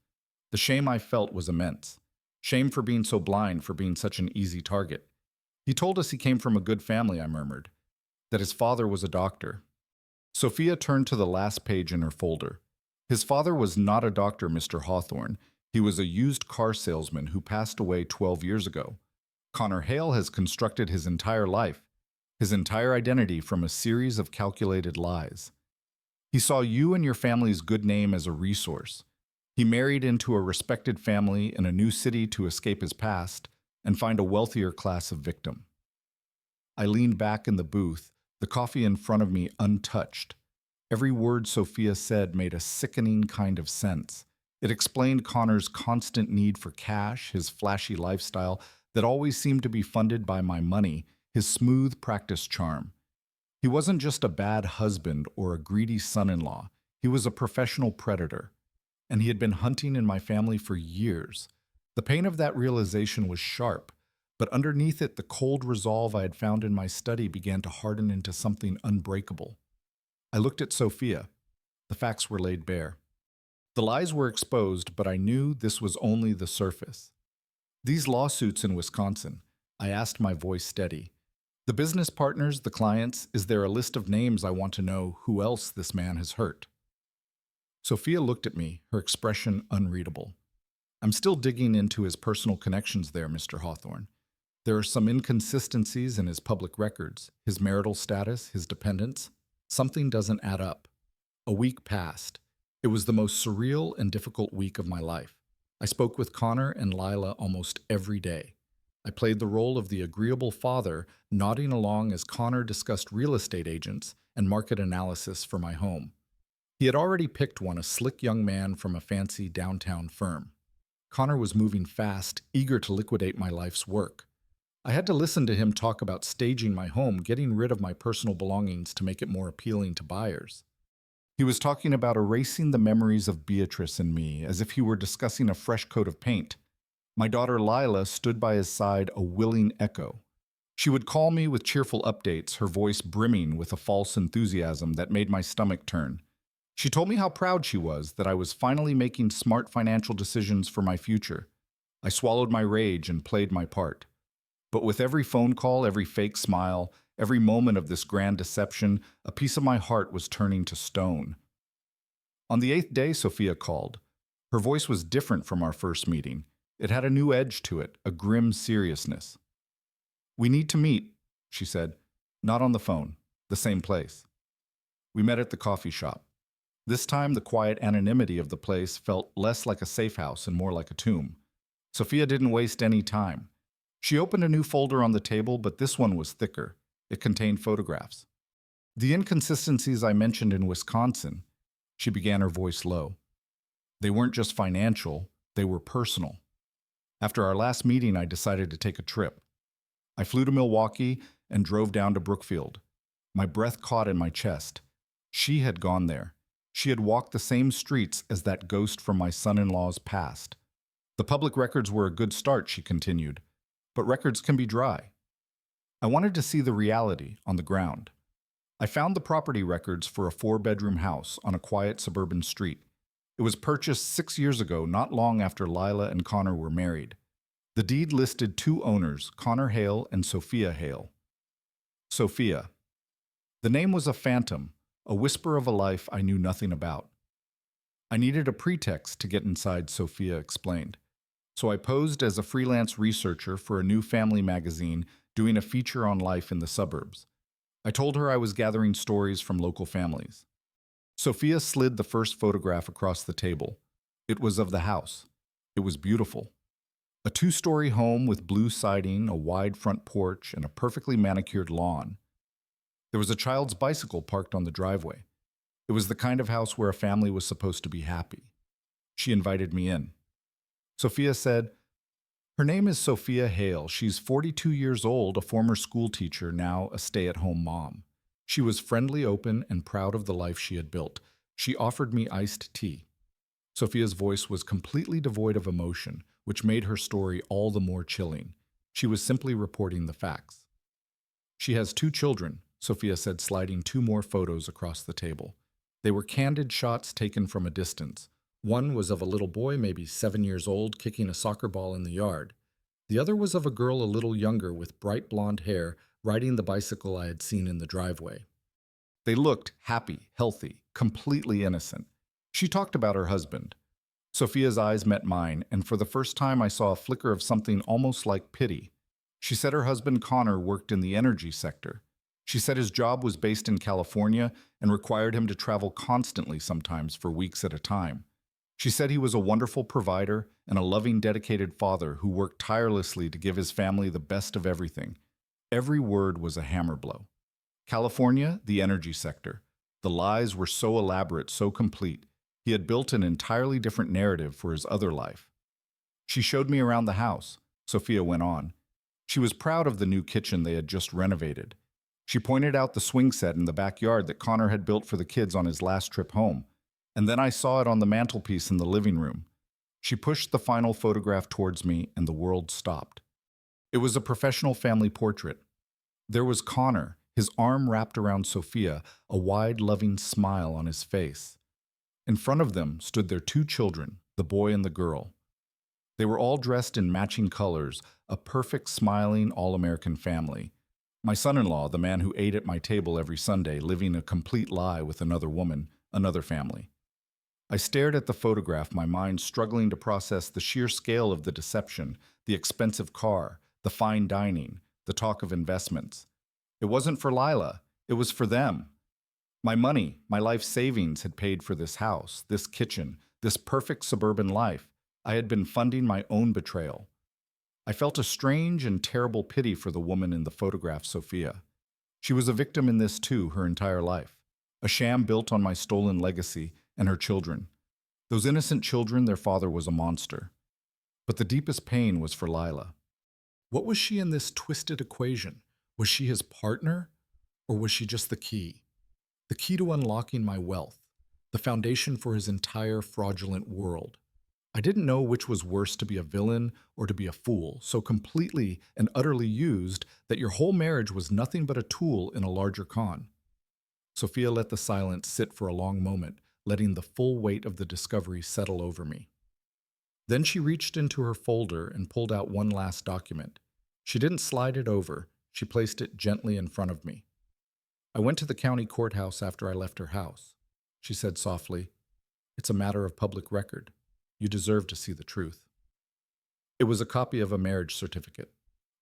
The shame I felt was immense. Shame for being so blind, for being such an easy target. "He told us he came from a good family," I murmured, "that his father was a doctor." Sophia turned to the last page in her folder. "His father was not a doctor, Mr. Hawthorne. He was a used car salesman who passed away 12 years ago. Connor Hale has constructed his entire life, his entire identity, from a series of calculated lies. He saw you and your family's good name as a resource. He married into a respected family in a new city to escape his past and find a wealthier class of victim." I leaned back in the booth, the coffee in front of me untouched. Every word Sophia said made a sickening kind of sense. It explained Connor's constant need for cash, his flashy lifestyle that always seemed to be funded by my money, his smooth practice charm. He wasn't just a bad husband or a greedy son-in-law. He was a professional predator, and he had been hunting in my family for years. The pain of that realization was sharp, but underneath it, the cold resolve I had found in my study began to harden into something unbreakable. I looked at Sophia. The facts were laid bare. The lies were exposed, but I knew this was only the surface. These lawsuits in Wisconsin, I asked, my voice steady. The business partners, the clients, is there a list of names? I want to know who else this man has hurt. Sophia looked at me, her expression unreadable. I'm still digging into his personal connections there, Mr. Hawthorne. There are some inconsistencies in his public records, his marital status, his dependents. Something doesn't add up. A week passed. It was the most surreal and difficult week of my life. I spoke with Connor and Lila almost every day. I played the role of the agreeable father, nodding along as Connor discussed real estate agents and market analysis for my home. He had already picked one, a slick young man from a fancy downtown firm. Connor was moving fast, eager to liquidate my life's work. I had to listen to him talk about staging my home, getting rid of my personal belongings to make it more appealing to buyers. He was talking about erasing the memories of Beatrice and me, as if he were discussing a fresh coat of paint. My daughter Lila stood by his side, a willing echo. She would call me with cheerful updates, her voice brimming with a false enthusiasm that made my stomach turn. She told me how proud she was that I was finally making smart financial decisions for my future. I swallowed my rage and played my part. But with every phone call, every fake smile, every moment of this grand deception, a piece of my heart was turning to stone. On the 8th day, Sophia called. Her voice was different from our first meeting. It had a new edge to it, a grim seriousness. "We need to meet," she said. "Not on the phone, the same place." We met at the coffee shop. This time, the quiet anonymity of the place felt less like a safe house and more like a tomb. Sophia didn't waste any time. She opened a new folder on the table, but this one was thicker. It contained photographs. "The inconsistencies I mentioned in Wisconsin," she began, her voice low. "They weren't just financial, they were personal. After our last meeting, I decided to take a trip. I flew to Milwaukee and drove down to Brookfield. My breath caught in my chest. She had gone there. She had walked the same streets as that ghost from my son-in-law's past. The public records were a good start," she continued, "but records can be dry. I wanted to see the reality on the ground. I found the property records for a 4-bedroom house on a quiet suburban street. It was purchased 6 years ago, not long after Lila and Connor were married. The deed listed 2 owners, Connor Hale and Sophia Hale. Sophia. The name was a phantom, a whisper of a life I knew nothing about. I needed a pretext to get inside, Sophia explained. So I posed as a freelance researcher for a new family magazine doing a feature on life in the suburbs. I told her I was gathering stories from local families. Sophia slid the first photograph across the table. It was of the house. It was beautiful. A 2-story home with blue siding, a wide front porch, and a perfectly manicured lawn. There was a child's bicycle parked on the driveway. It was the kind of house where a family was supposed to be happy. She invited me in. Sophia said, "Her name is Sophia Hale. She's 42 years old, a former school teacher, now a stay-at-home mom. She was friendly, open, and proud of the life she had built. She offered me iced tea." Sophia's voice was completely devoid of emotion, which made her story all the more chilling. She was simply reporting the facts. "She has 2 children," Sophia said, sliding 2 more photos across the table. They were candid shots taken from a distance. One was of a little boy, maybe 7 years old, kicking a soccer ball in the yard. The other was of a girl a little younger with bright blonde hair riding the bicycle I had seen in the driveway. They looked happy, healthy, completely innocent. She talked about her husband. Sophia's eyes met mine, and for the first time I saw a flicker of something almost like pity. She said her husband Connor worked in the energy sector. She said his job was based in California and required him to travel constantly, sometimes for weeks at a time. She said he was a wonderful provider and a loving, dedicated father who worked tirelessly to give his family the best of everything. Every word was a hammer blow. California, the energy sector. The lies were so elaborate, so complete. He had built an entirely different narrative for his other life. She showed me around the house, Sophia went on. She was proud of the new kitchen they had just renovated. She pointed out the swing set in the backyard that Connor had built for the kids on his last trip home. And then I saw it on the mantelpiece in the living room. She pushed the final photograph towards me, and the world stopped. It was a professional family portrait. There was Connor, his arm wrapped around Sophia, a wide, loving smile on his face. In front of them stood their two children, the boy and the girl. They were all dressed in matching colors, a perfect, smiling, all-American family. My son-in-law, the man who ate at my table every Sunday, living a complete lie with another woman, another family. I stared at the photograph, my mind struggling to process the sheer scale of the deception, the expensive car, the fine dining, the talk of investments. It wasn't for Lila, it was for them. My money, my life savings had paid for this house, this kitchen, this perfect suburban life. I had been funding my own betrayal. I felt a strange and terrible pity for the woman in the photograph, Sophia. She was a victim in this too, her entire life. A sham built on my stolen legacy and her children. Those innocent children, their father was a monster. But the deepest pain was for Lila. What was she in this twisted equation? Was she his partner, or was she just the key? The key to unlocking my wealth, the foundation for his entire fraudulent world. I didn't know which was worse, to be a villain or to be a fool, so completely and utterly used that your whole marriage was nothing but a tool in a larger con. Sophia let the silence sit for a long moment, letting the full weight of the discovery settle over me. Then she reached into her folder and pulled out one last document. She didn't slide it over. She placed it gently in front of me. I went to the county courthouse after I left her house. She said softly, "It's a matter of public record. You deserve to see the truth." It was a copy of a marriage certificate.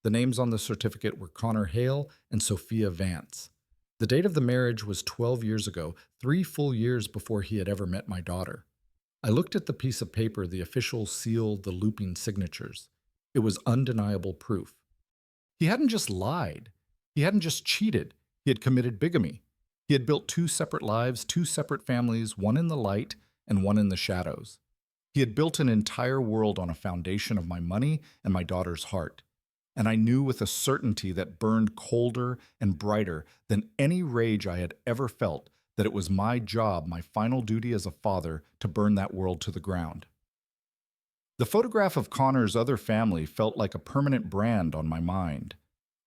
The names on the certificate were Connor Hale and Sophia Vance. The date of the marriage was 12 years ago, 3 full years before he had ever met my daughter. I looked at the piece of paper, the official seal, the looping signatures. It was undeniable proof. He hadn't just lied. He hadn't just cheated. He had committed bigamy. He had built 2 separate lives, 2 separate families, one in the light and one in the shadows. He had built an entire world on a foundation of my money and my daughter's heart. And I knew with a certainty that burned colder and brighter than any rage I had ever felt that it was my job, my final duty as a father, to burn that world to the ground. The photograph of Connor's other family felt like a permanent brand on my mind.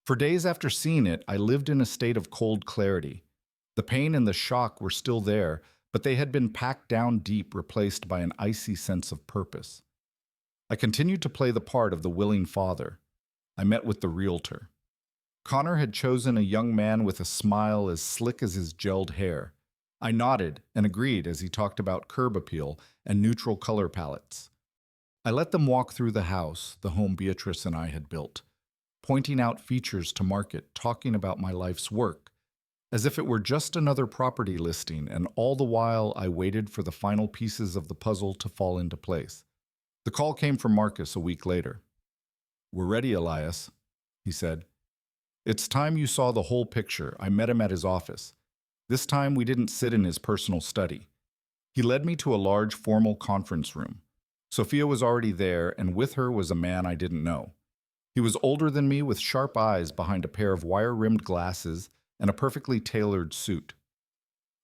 For days after seeing it, I lived in a state of cold clarity. The pain and the shock were still there, but they had been packed down deep, replaced by an icy sense of purpose. I continued to play the part of the willing father. I met with the realtor. Connor had chosen a young man with a smile as slick as his gelled hair. I nodded and agreed as he talked about curb appeal and neutral color palettes. I let them walk through the house, the home Beatrice and I had built, pointing out features to market, talking about my life's work, as if it were just another property listing, and all the while I waited for the final pieces of the puzzle to fall into place. The call came from Marcus a week later. "We're ready, Elias," he said. "It's time you saw the whole picture." I met him at his office. This time we didn't sit in his personal study. He led me to a large formal conference room. Sophia was already there, and with her was a man I didn't know. He was older than me, with sharp eyes behind a pair of wire-rimmed glasses and a perfectly tailored suit.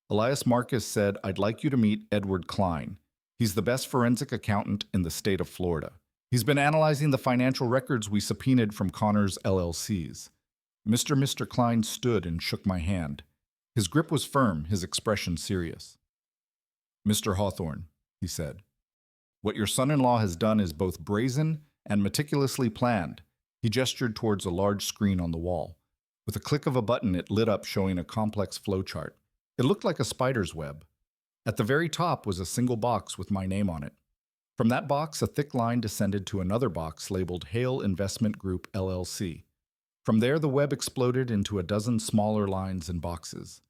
Elias, Marcus said, "I'd like you to meet Edward Klein. He's the best forensic accountant in the state of Florida. He's been analyzing the financial records we subpoenaed from Connor's LLCs." Mr. Klein stood and shook my hand. His grip was firm, his expression serious. "Mr. Hawthorne," he said, "what your son-in-law has done is both brazen and meticulously planned." He gestured towards a large screen on the wall. With a click of a button, it lit up, showing a complex flowchart. It looked like a spider's web. At the very top was a single box with my name on it. From that box, a thick line descended to another box labeled Hale Investment Group, LLC. From there, the web exploded into a dozen smaller lines and boxes.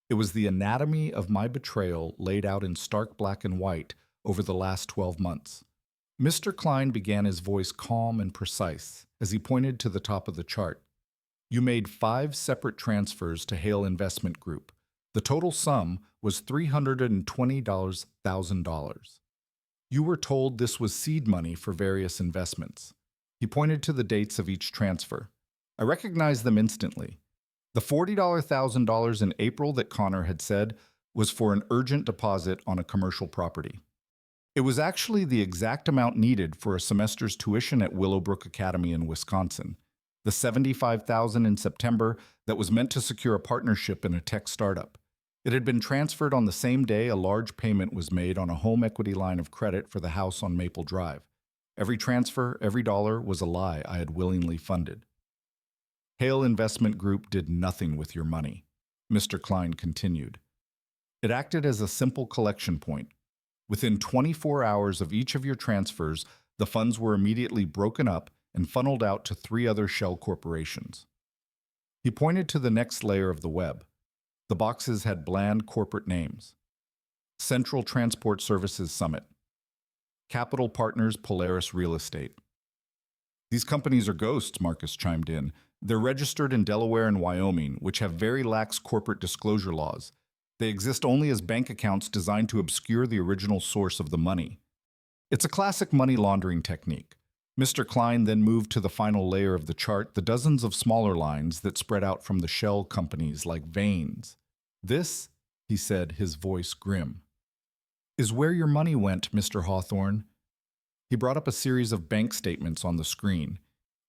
It was the anatomy of my betrayal laid out in stark black and white over the last 12 months. Mr. Klein began, his voice calm and precise, as he pointed to the top of the chart. "You made 5 separate transfers to Hale Investment Group. The total sum was $320,000. You were told this was seed money for various investments." He pointed to the dates of each transfer. I recognized them instantly. The $40,000 in April that Connor had said was for an urgent deposit on a commercial property. It was actually the exact amount needed for a semester's tuition at Willowbrook Academy in Wisconsin, the $75,000 in September that was meant to secure a partnership in a tech startup. It had been transferred on the same day a large payment was made on a home equity line of credit for the house on Maple Drive. Every transfer, every dollar was a lie I had willingly funded. Hale Investment Group did nothing with your money, Mr. Klein continued. It acted as a simple collection point. Within 24 hours of each of your transfers, the funds were immediately broken up and funneled out to 3 other shell corporations. He pointed to the next layer of the web. The boxes had bland corporate names. Central Transport Services Summit. Capital Partners Polaris Real Estate. These companies are ghosts, Marcus chimed in. They're registered in Delaware and Wyoming, which have very lax corporate disclosure laws. They exist only as bank accounts designed to obscure the original source of the money. It's a classic money laundering technique. Mr. Klein then moved to the final layer of the chart, the dozens of smaller lines that spread out from the shell companies like veins. This, he said, his voice grim, is where your money went, Mr. Hawthorne. He brought up a series of bank statements on the screen,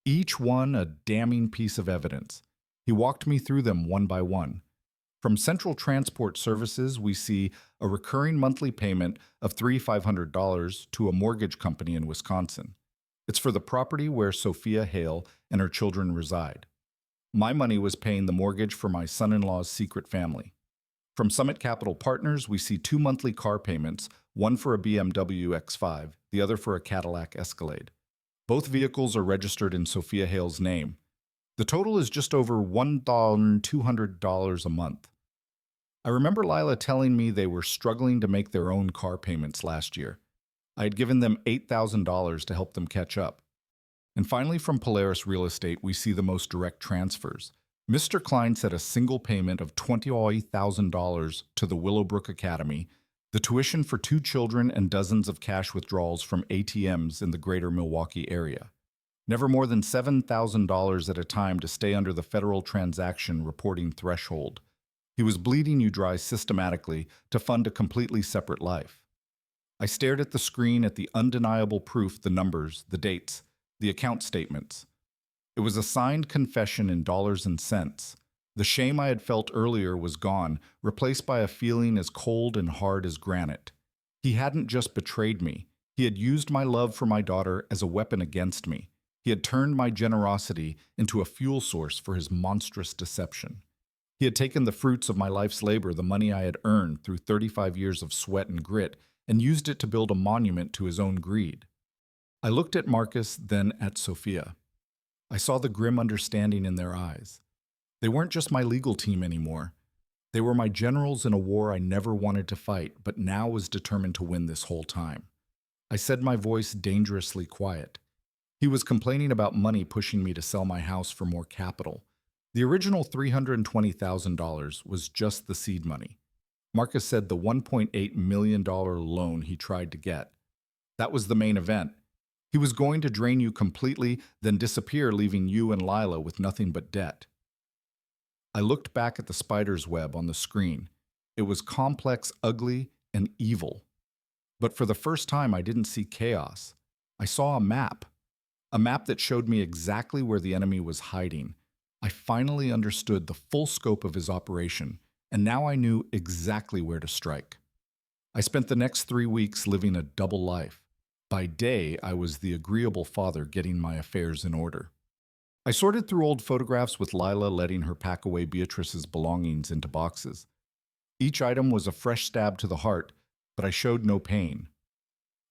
each one a damning piece of evidence. He walked me through them one by one. From Central Transport Services, we see a recurring monthly payment of $3,500 to a mortgage company in Wisconsin. It's for the property where Sophia Hale and her children reside. My money was paying the mortgage for my son-in-law's secret family. From Summit Capital Partners, we see 2 monthly car payments, one for a BMW X5, the other for a Cadillac Escalade. Both vehicles are registered in Sophia Hale's name. The total is just over $1,200 a month. I remember Lila telling me they were struggling to make their own car payments last year. I had given them $8,000 to help them catch up. And finally, from Polaris Real Estate, we see the most direct transfers. Mr. Klein said a single payment of $20,000 to the Willowbrook Academy, the tuition for 2 children, and dozens of cash withdrawals from ATMs in the greater Milwaukee area. Never more than $7,000 at a time to stay under the federal transaction reporting threshold. He was bleeding you dry systematically to fund a completely separate life. I stared at the screen at the undeniable proof, the numbers, the dates, the account statements. It was a signed confession in dollars and cents. The shame I had felt earlier was gone, replaced by a feeling as cold and hard as granite. He hadn't just betrayed me. He had used my love for my daughter as a weapon against me. He had turned my generosity into a fuel source for his monstrous deception. He had taken the fruits of my life's labor, the money I had earned through 35 years of sweat and grit, and used it to build a monument to his own greed. I looked at Marcus, then at Sophia. I saw the grim understanding in their eyes. They weren't just my legal team anymore. They were my generals in a war I never wanted to fight, but now was determined to win this whole time. I said, my voice dangerously quiet. He was complaining about money pushing me to sell my house for more capital. The original $320,000 was just the seed money. Marcus said the $1.8 million loan he tried to get. That was the main event. He was going to drain you completely, then disappear, leaving you and Lila with nothing but debt. I looked back at the spider's web on the screen. It was complex, ugly, and evil. But for the first time, I didn't see chaos. I saw a map that showed me exactly where the enemy was hiding. I finally understood the full scope of his operation, and now I knew exactly where to strike. I spent the next 3 weeks living a double life. By day, I was the agreeable father getting my affairs in order. I sorted through old photographs with Lila, letting her pack away Beatrice's belongings into boxes. Each item was a fresh stab to the heart, but I showed no pain.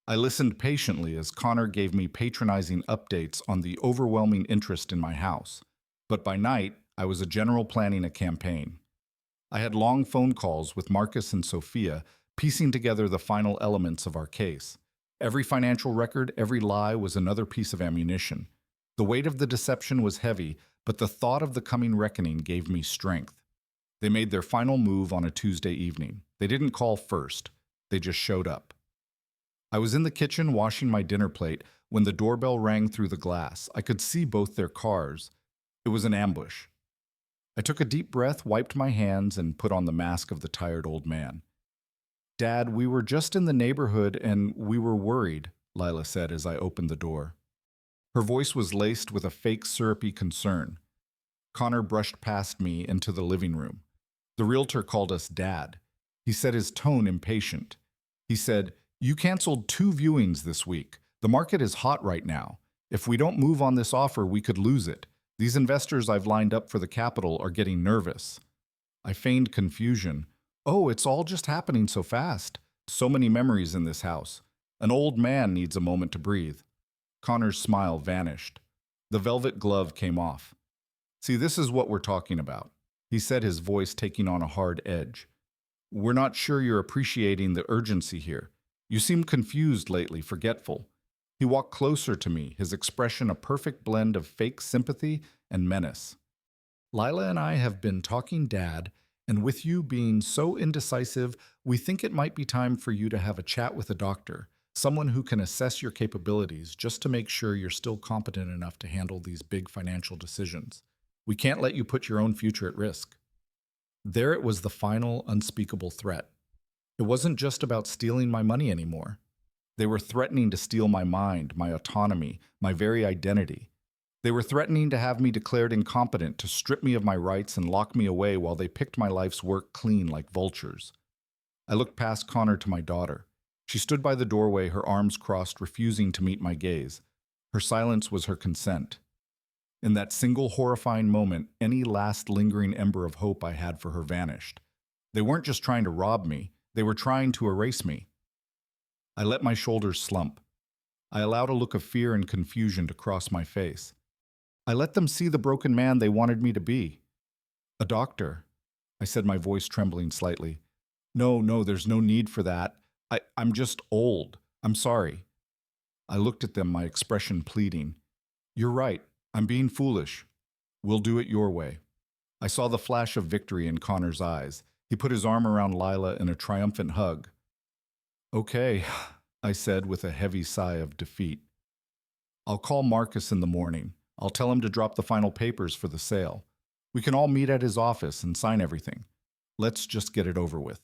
I listened patiently as Connor gave me patronizing updates on the overwhelming interest in my house. But by night, I was a general planning a campaign. I had long phone calls with Marcus and Sophia, piecing together the final elements of our case. Every financial record, every lie was another piece of ammunition. The weight of the deception was heavy, but the thought of the coming reckoning gave me strength. They made their final move on a Tuesday evening. They didn't call first. They just showed up. I was in the kitchen washing my dinner plate when the doorbell rang through the glass. I could see both their cars. It was an ambush. I took a deep breath, wiped my hands, and put on the mask of the tired old man. Dad, we were just in the neighborhood and we were worried, Lila said as I opened the door. Her voice was laced with a fake syrupy concern. Connor brushed past me into the living room. The realtor called us Dad. He said, his tone impatient. He said, "You canceled 2 viewings this week. The market is hot right now. If we don't move on this offer, we could lose it. These investors I've lined up for the capital are getting nervous." I feigned confusion. "Oh, it's all just happening so fast. So many memories in this house. An old man needs a moment to breathe." Connor's smile vanished. The velvet glove came off. "See, this is what we're talking about," he said, his voice taking on a hard edge. "We're not sure you're appreciating the urgency here. You seem confused lately, forgetful." He walked closer to me, his expression a perfect blend of fake sympathy and menace. "Lila and I have been talking, Dad, and with you being so indecisive, we think it might be time for you to have a chat with a doctor, someone who can assess your capabilities just to make sure you're still competent enough to handle these big financial decisions. We can't let you put your own future at risk." There it was, the final, unspeakable threat. It wasn't just about stealing my money anymore. They were threatening to steal my mind, my autonomy, my very identity. They were threatening to have me declared incompetent, to strip me of my rights and lock me away while they picked my life's work clean like vultures. I looked past Connor to my daughter. She stood by the doorway, her arms crossed, refusing to meet my gaze. Her silence was her consent. In that single horrifying moment, any last lingering ember of hope I had for her vanished. They weren't just trying to rob me, they were trying to erase me. I let my shoulders slump. I allowed a look of fear and confusion to cross my face. I let them see the broken man they wanted me to be. "A doctor," I said, my voice trembling slightly. No, there's no need for that. I'm just old. I'm sorry." I looked at them, my expression pleading. "You're right. I'm being foolish. We'll do it your way." I saw the flash of victory in Connor's eyes. He put his arm around Lila in a triumphant hug. "Okay," I said with a heavy sigh of defeat. "I'll call Marcus in the morning. I'll tell him to drop the final papers for the sale. We can all meet at his office and sign everything. Let's just get it over with."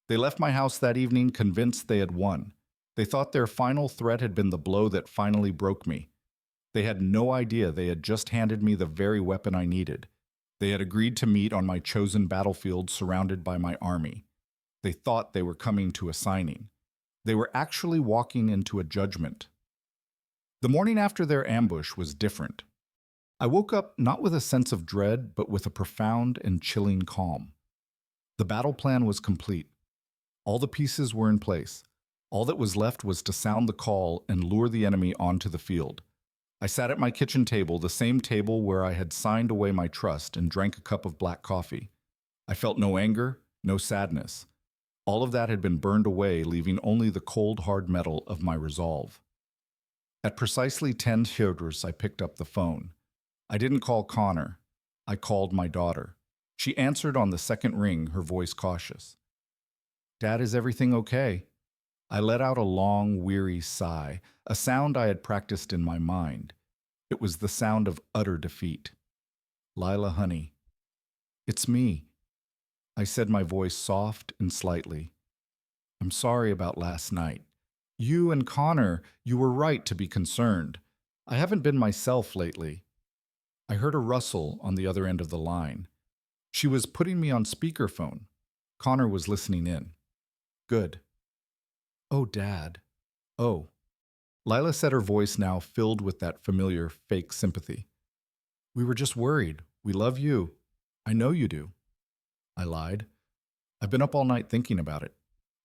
They left my house that evening convinced they had won. They thought their final threat had been the blow that finally broke me. They had no idea they had just handed me the very weapon I needed. They had agreed to meet on my chosen battlefield surrounded by my army. They thought they were coming to a signing. They were actually walking into a judgment. The morning after their ambush was different. I woke up not with a sense of dread, but with a profound and chilling calm. The battle plan was complete. All the pieces were in place. All that was left was to sound the call and lure the enemy onto the field. I sat at my kitchen table, the same table where I had signed away my trust, and drank a cup of black coffee. I felt no anger, no sadness. All of that had been burned away, leaving only the cold, hard metal of my resolve. At precisely 10 Theodors, I picked up the phone. I didn't call Connor. I called my daughter. She answered on the second ring, her voice cautious. "Dad, is everything okay?" I let out a long, weary sigh, a sound I had practiced in my mind. It was the sound of utter defeat. "Lila, honey." "It's me," I said, my voice soft and slightly. "I'm sorry about last night. You and Connor, you were right to be concerned. I haven't been myself lately." I heard a rustle on the other end of the line. She was putting me on speakerphone. Connor was listening in. "Good." "Oh, Dad." "Oh." Lila said, her voice now filled with that familiar fake sympathy. "We were just worried. We love you. I know you do." I lied. "I've been up all night thinking about it.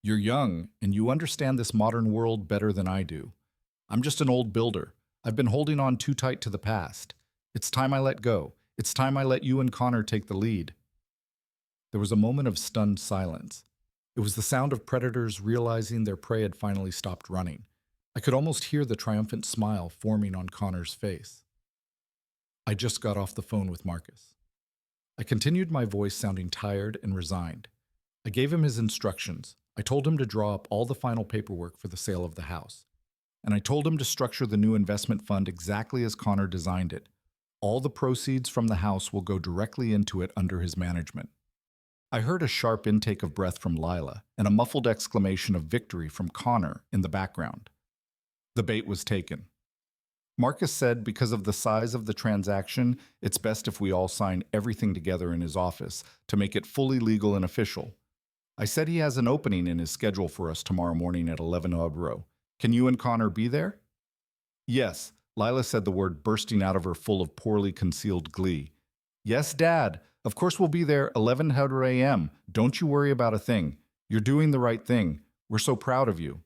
You're young, and you understand this modern world better than I do. I'm just an old builder. I've been holding on too tight to the past. It's time I let go. It's time I let you and Connor take the lead." There was a moment of stunned silence. It was the sound of predators realizing their prey had finally stopped running. I could almost hear the triumphant smile forming on Connor's face. I just got off the phone with Marcus. I continued, my voice sounding tired and resigned. I gave him his instructions. I told him to draw up all the final paperwork for the sale of the house. And I told him to structure the new investment fund exactly as Connor designed it. All the proceeds from the house will go directly into it under his management. I heard a sharp intake of breath from Lila and a muffled exclamation of victory from Connor in the background. The bait was taken. Marcus said because of the size of the transaction, it's best if we all sign everything together in his office to make it fully legal and official. I said he has an opening in his schedule for us tomorrow morning at 11 Obro. Can you and Connor be there? Yes, Lila said, the word bursting out of her full of poorly concealed glee. Yes, Dad. Of course we'll be there 11 a.m. Don't you worry about a thing. You're doing the right thing. We're so proud of you.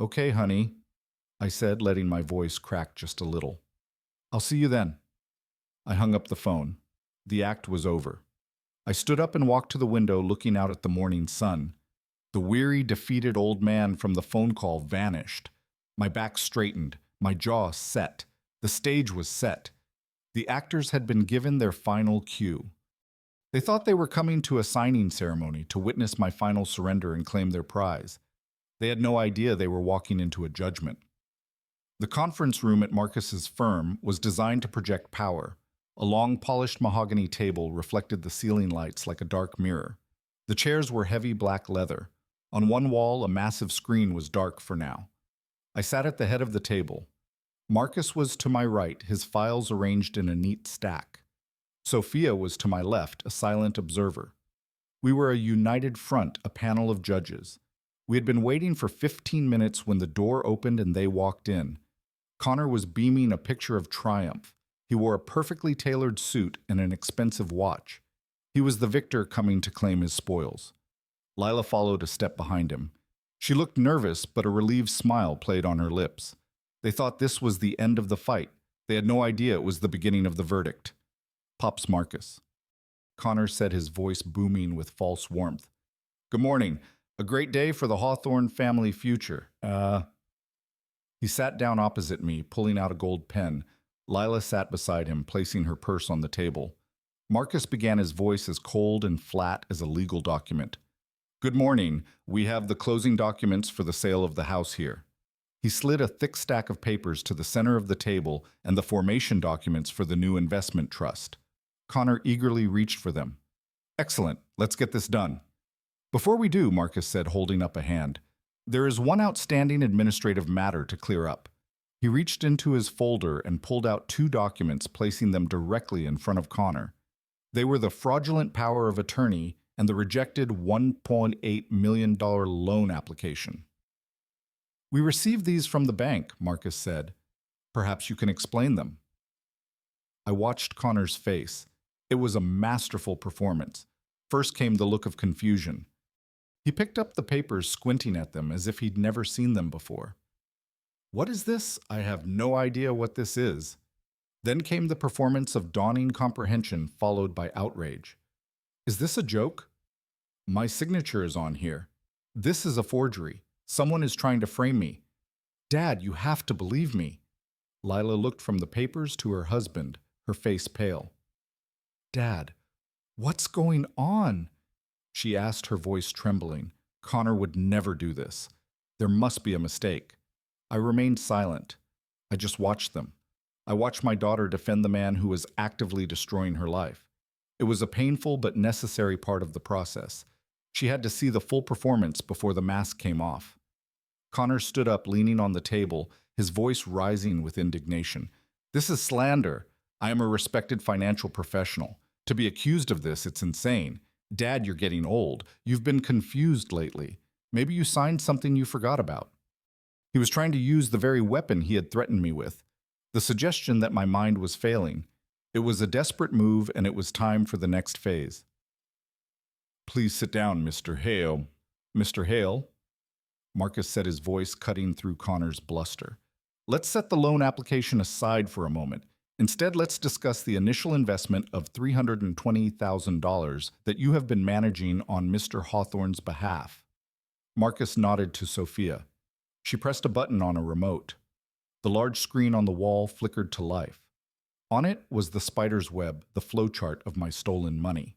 Okay, honey, I said, letting my voice crack just a little. I'll see you then. I hung up the phone. The act was over. I stood up and walked to the window, looking out at the morning sun. The weary, defeated old man from the phone call vanished. My back straightened, my jaw set. The stage was set. The actors had been given their final cue. They thought they were coming to a signing ceremony to witness my final surrender and claim their prize. They had no idea they were walking into a judgment. The conference room at Marcus's firm was designed to project power. A long, polished mahogany table reflected the ceiling lights like a dark mirror. The chairs were heavy black leather. On one wall, a massive screen was dark for now. I sat at the head of the table. Marcus was to my right, his files arranged in a neat stack. Sophia was to my left, a silent observer. We were a united front, a panel of judges. We had been waiting for 15 minutes when the door opened and they walked in. Connor was beaming a picture of triumph. He wore a perfectly tailored suit and an expensive watch. He was the victor coming to claim his spoils. Lila followed a step behind him. She looked nervous, but a relieved smile played on her lips. They thought this was the end of the fight. They had no idea it was the beginning of the verdict. Pops Marcus. Connor said, his voice booming with false warmth. Good morning. A great day for the Hawthorne family future. He sat down opposite me, pulling out a gold pen. Lila sat beside him, placing her purse on the table. Marcus began, his voice as cold and flat as a legal document. Good morning. We have the closing documents for the sale of the house here. He slid a thick stack of papers to the center of the table and the formation documents for the new investment trust. Connor eagerly reached for them. Excellent. Let's get this done. Before we do, Marcus said, holding up a hand, there is one outstanding administrative matter to clear up. He reached into his folder and pulled out 2 documents, placing them directly in front of Connor. They were the fraudulent power of attorney and the rejected $1.8 million loan application. We received these from the bank, Marcus said. Perhaps you can explain them. I watched Connor's face. It was a masterful performance. First came the look of confusion. He picked up the papers, squinting at them as if he'd never seen them before. What is this? I have no idea what this is. Then came the performance of dawning comprehension, followed by outrage. Is this a joke? My signature is on here. This is a forgery. Someone is trying to frame me. Dad, you have to believe me. Lila looked from the papers to her husband, her face pale. Dad, what's going on? She asked, her voice trembling. Connor would never do this. There must be a mistake. I remained silent. I just watched them. I watched my daughter defend the man who was actively destroying her life. It was a painful but necessary part of the process. She had to see the full performance before the mask came off. Connor stood up, leaning on the table, his voice rising with indignation. This is slander. I am a respected financial professional. To be accused of this, it's insane. Dad, you're getting old. You've been confused lately. Maybe you signed something you forgot about. He was trying to use the very weapon he had threatened me with. The suggestion that my mind was failing. It was a desperate move, and it was time for the next phase. Please sit down, Mr. Hale. Mr. Hale? Marcus said, his voice cutting through Connor's bluster. Let's set the loan application aside for a moment. Instead, let's discuss the initial investment of $320,000 that you have been managing on Mr. Hawthorne's behalf. Marcus nodded to Sophia. She pressed a button on a remote. The large screen on the wall flickered to life. On it was the spider's web, the flowchart of my stolen money.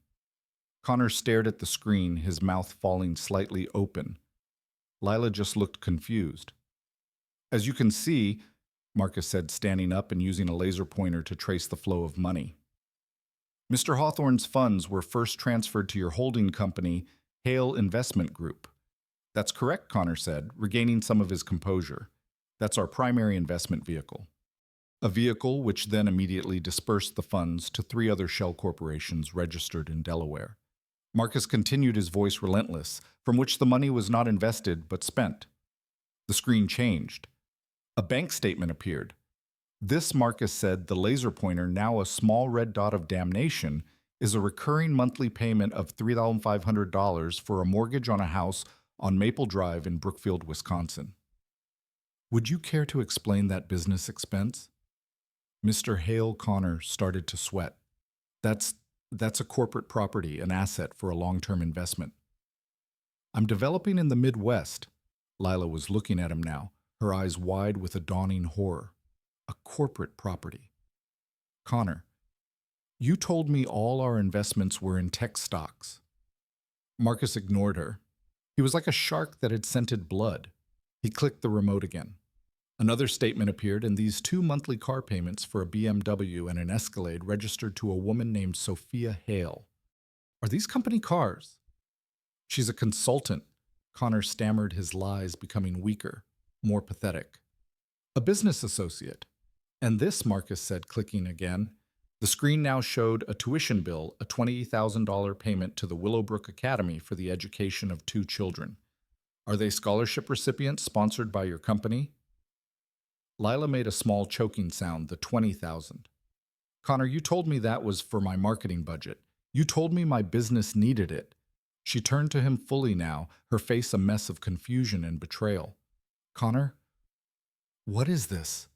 Connor stared at the screen, his mouth falling slightly open. Lila just looked confused. As you can see, Marcus said, standing up and using a laser pointer to trace the flow of money. Mr. Hawthorne's funds were first transferred to your holding company, Hale Investment Group. That's correct, Connor said, regaining some of his composure. That's our primary investment vehicle. A vehicle which then immediately dispersed the funds to 3 other shell corporations registered in Delaware. Marcus continued, his voice relentless, from which the money was not invested but spent. The screen changed. A bank statement appeared. This, Marcus said, the laser pointer, now a small red dot of damnation, is a recurring monthly payment of $3,500 for a mortgage on a house on Maple Drive in Brookfield, Wisconsin. Would you care to explain that business expense? Mr. Hale Connor started to sweat. That's a corporate property, an asset for a long-term investment. I'm developing in the Midwest. Lila was looking at him now, her eyes wide with a dawning horror. A corporate property. Connor, you told me all our investments were in tech stocks. Marcus ignored her. He was like a shark that had scented blood. He clicked the remote again. Another statement appeared, and these 2 monthly car payments for a BMW and an Escalade registered to a woman named Sophia Hale. Are these company cars? She's a consultant. Connor stammered, his lies becoming weaker, more pathetic. A business associate. And this, Marcus said, clicking again. The screen now showed a tuition bill, a $20,000 payment to the Willowbrook Academy for the education of 2 children. Are they scholarship recipients sponsored by your company? Lila made a small choking sound, the $20,000. Connor, you told me that was for my marketing budget. You told me my business needed it. She turned to him fully now, her face a mess of confusion and betrayal. Connor, what is this?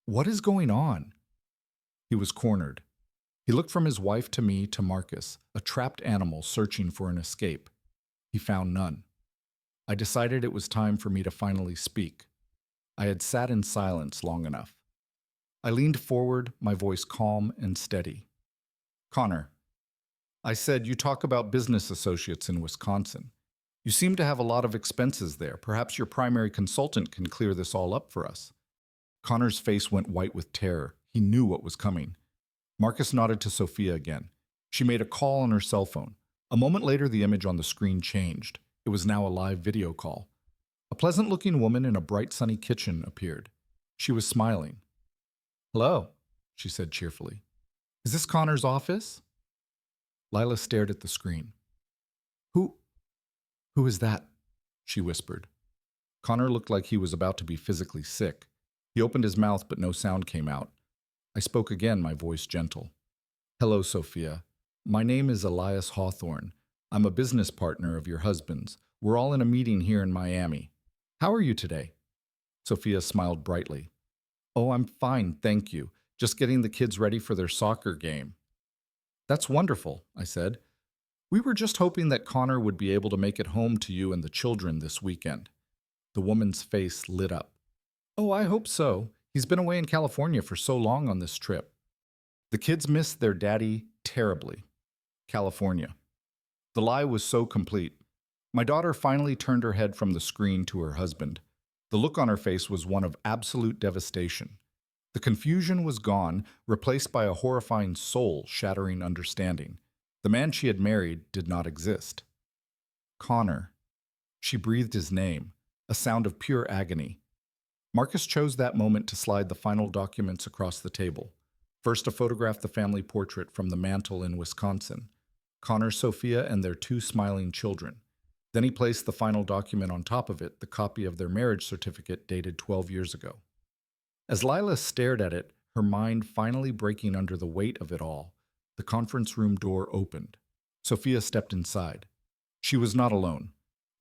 What is going on? He was cornered. He looked from his wife to me to Marcus, a trapped animal searching for an escape. He found none. I decided it was time for me to finally speak. I had sat in silence long enough. I leaned forward, my voice calm and steady. Connor, I said, you talk about business associates in Wisconsin. You seem to have a lot of expenses there. Perhaps your primary consultant can clear this all up for us. Connor's face went white with terror. He knew what was coming. Marcus nodded to Sophia again. She made a call on her cell phone. A moment later, the image on the screen changed. It was now a live video call. A pleasant-looking woman in a bright, sunny kitchen appeared. She was smiling. Hello, she said cheerfully. Is this Connor's office? Lila stared at the screen. Who is that? She whispered. Connor looked like he was about to be physically sick. He opened his mouth, but no sound came out. I spoke again, my voice gentle. Hello, Sophia. My name is Elias Hawthorne. I'm a business partner of your husband's. We're all in a meeting here in Miami. How are you today? Sophia smiled brightly. Oh, I'm fine, thank you. Just getting the kids ready for their soccer game. That's wonderful, I said. We were just hoping that Connor would be able to make it home to you and the children this weekend. The woman's face lit up. Oh, I hope so. He's been away in California for so long on this trip. The kids missed their daddy terribly. California. The lie was so complete. My daughter finally turned her head from the screen to her husband. The look on her face was one of absolute devastation. The confusion was gone, replaced by a horrifying soul-shattering understanding. The man she had married did not exist. Connor. She breathed his name, a sound of pure agony. Marcus chose that moment to slide the final documents across the table. First, to photograph the family portrait from the mantel in Wisconsin. Connor, Sophia, and their 2 smiling children. Then he placed the final document on top of it, the copy of their marriage certificate dated 12 years ago. As Lila stared at it, her mind finally breaking under the weight of it all, the conference room door opened. Sophia stepped inside. She was not alone.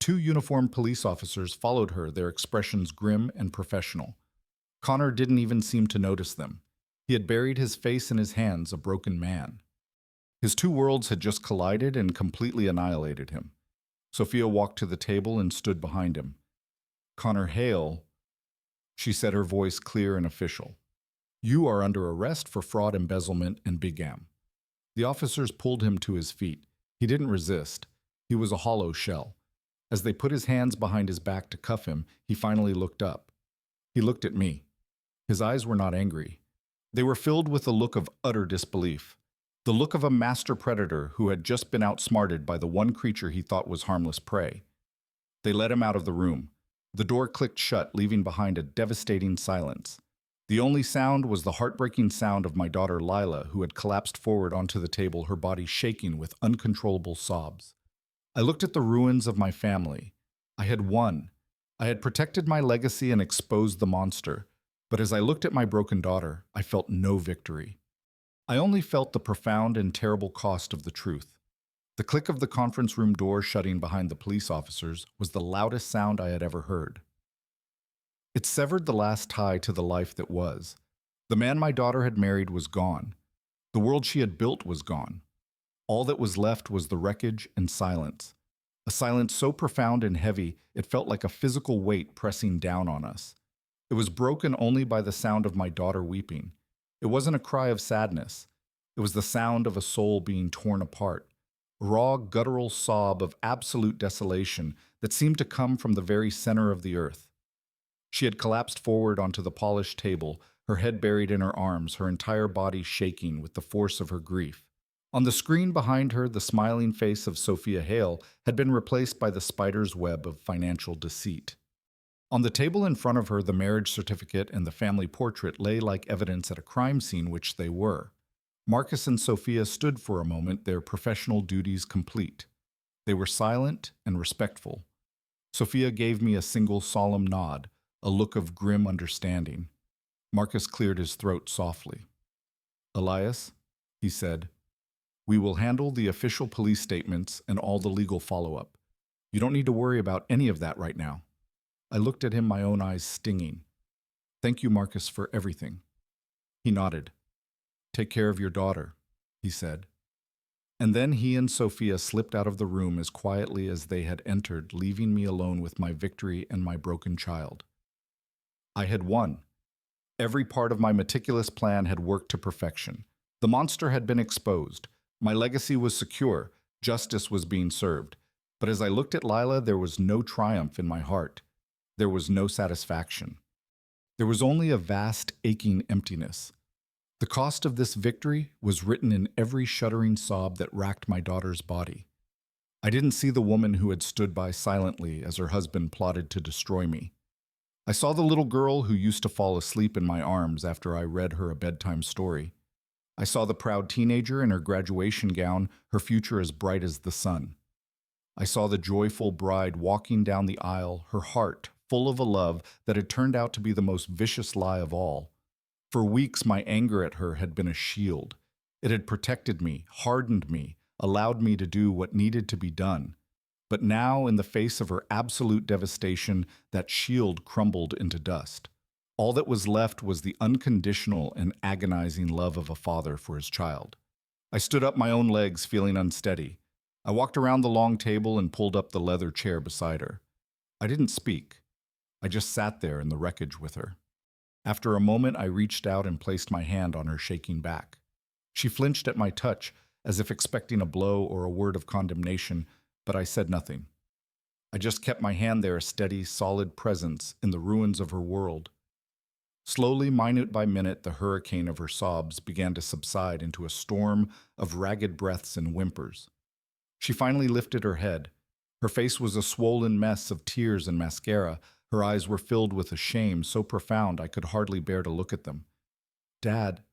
2 uniformed police officers followed her, their expressions grim and professional. Connor didn't even seem to notice them. He had buried his face in his hands, a broken man. His 2 worlds had just collided and completely annihilated him. Sophia walked to the table and stood behind him. Connor Hale, she said, her voice clear and official. You are under arrest for fraud, embezzlement, and bigam. The officers pulled him to his feet. He didn't resist. He was a hollow shell. As they put his hands behind his back to cuff him, he finally looked up. He looked at me. His eyes were not angry. They were filled with a look of utter disbelief. The the look of a master predator who had just been outsmarted by the one creature he thought was harmless prey. They led him out of the room. The door clicked shut, leaving behind a devastating silence. The only sound was the heartbreaking sound of my daughter Lila, who had collapsed forward onto the table, her body shaking with uncontrollable sobs. I looked at the ruins of my family. I had won. I had protected my legacy and exposed the monster. But as I looked at my broken daughter, I felt no victory. I only felt the profound and terrible cost of the truth. The click of the conference room door shutting behind the police officers was the loudest sound I had ever heard. It severed the last tie to the life that was. The man my daughter had married was gone. The world she had built was gone. All that was left was the wreckage and silence. A silence so profound and heavy, it felt like a physical weight pressing down on us. It was broken only by the sound of my daughter weeping. It wasn't a cry of sadness. It was the sound of a soul being torn apart. A raw, guttural sob of absolute desolation that seemed to come from the very center of the earth. She had collapsed forward onto the polished table, her head buried in her arms, her entire body shaking with the force of her grief. On the screen behind her, the smiling face of Sophia Hale had been replaced by the spider's web of financial deceit. On the table in front of her, the marriage certificate and the family portrait lay like evidence at a crime scene, which they were. Marcus and Sophia stood for a moment, their professional duties complete. They were silent and respectful. Sophia gave me a single solemn nod, a look of grim understanding. Marcus cleared his throat softly. "Elias," he said, "we will handle the official police statements and all the legal follow-up. You don't need to worry about any of that right now." I looked at him, my own eyes stinging. "Thank you, Marcus, for everything." He nodded. "Take care of your daughter," he said. And then he and Sophia slipped out of the room as quietly as they had entered, leaving me alone with my victory and my broken child. I had won. Every part of my meticulous plan had worked to perfection. The monster had been exposed. My legacy was secure. Justice was being served. But as I looked at Lila, there was no triumph in my heart. There was no satisfaction. There was only a vast, aching emptiness. The cost of this victory was written in every shuddering sob that racked my daughter's body. I didn't see the woman who had stood by silently as her husband plotted to destroy me. I saw the little girl who used to fall asleep in my arms after I read her a bedtime story. I saw the proud teenager in her graduation gown, her future as bright as the sun. I saw the joyful bride walking down the aisle, her heart full of a love that had turned out to be the most vicious lie of all. For weeks, my anger at her had been a shield. It had protected me, hardened me, allowed me to do what needed to be done. But now, in the face of her absolute devastation, that shield crumbled into dust. All that was left was the unconditional and agonizing love of a father for his child. I stood up my own legs, feeling unsteady. I walked around the long table and pulled up the leather chair beside her. I didn't speak. I just sat there in the wreckage with her. After a moment, I reached out and placed my hand on her shaking back. She flinched at my touch, as if expecting a blow or a word of condemnation, but I said nothing. I just kept my hand there, a steady, solid presence in the ruins of her world. Slowly, minute by minute, the hurricane of her sobs began to subside into a storm of ragged breaths and whimpers. She finally lifted her head. Her face was a swollen mess of tears and mascara. Her eyes were filled with a shame so profound I could hardly bear to look at them. "Dad,"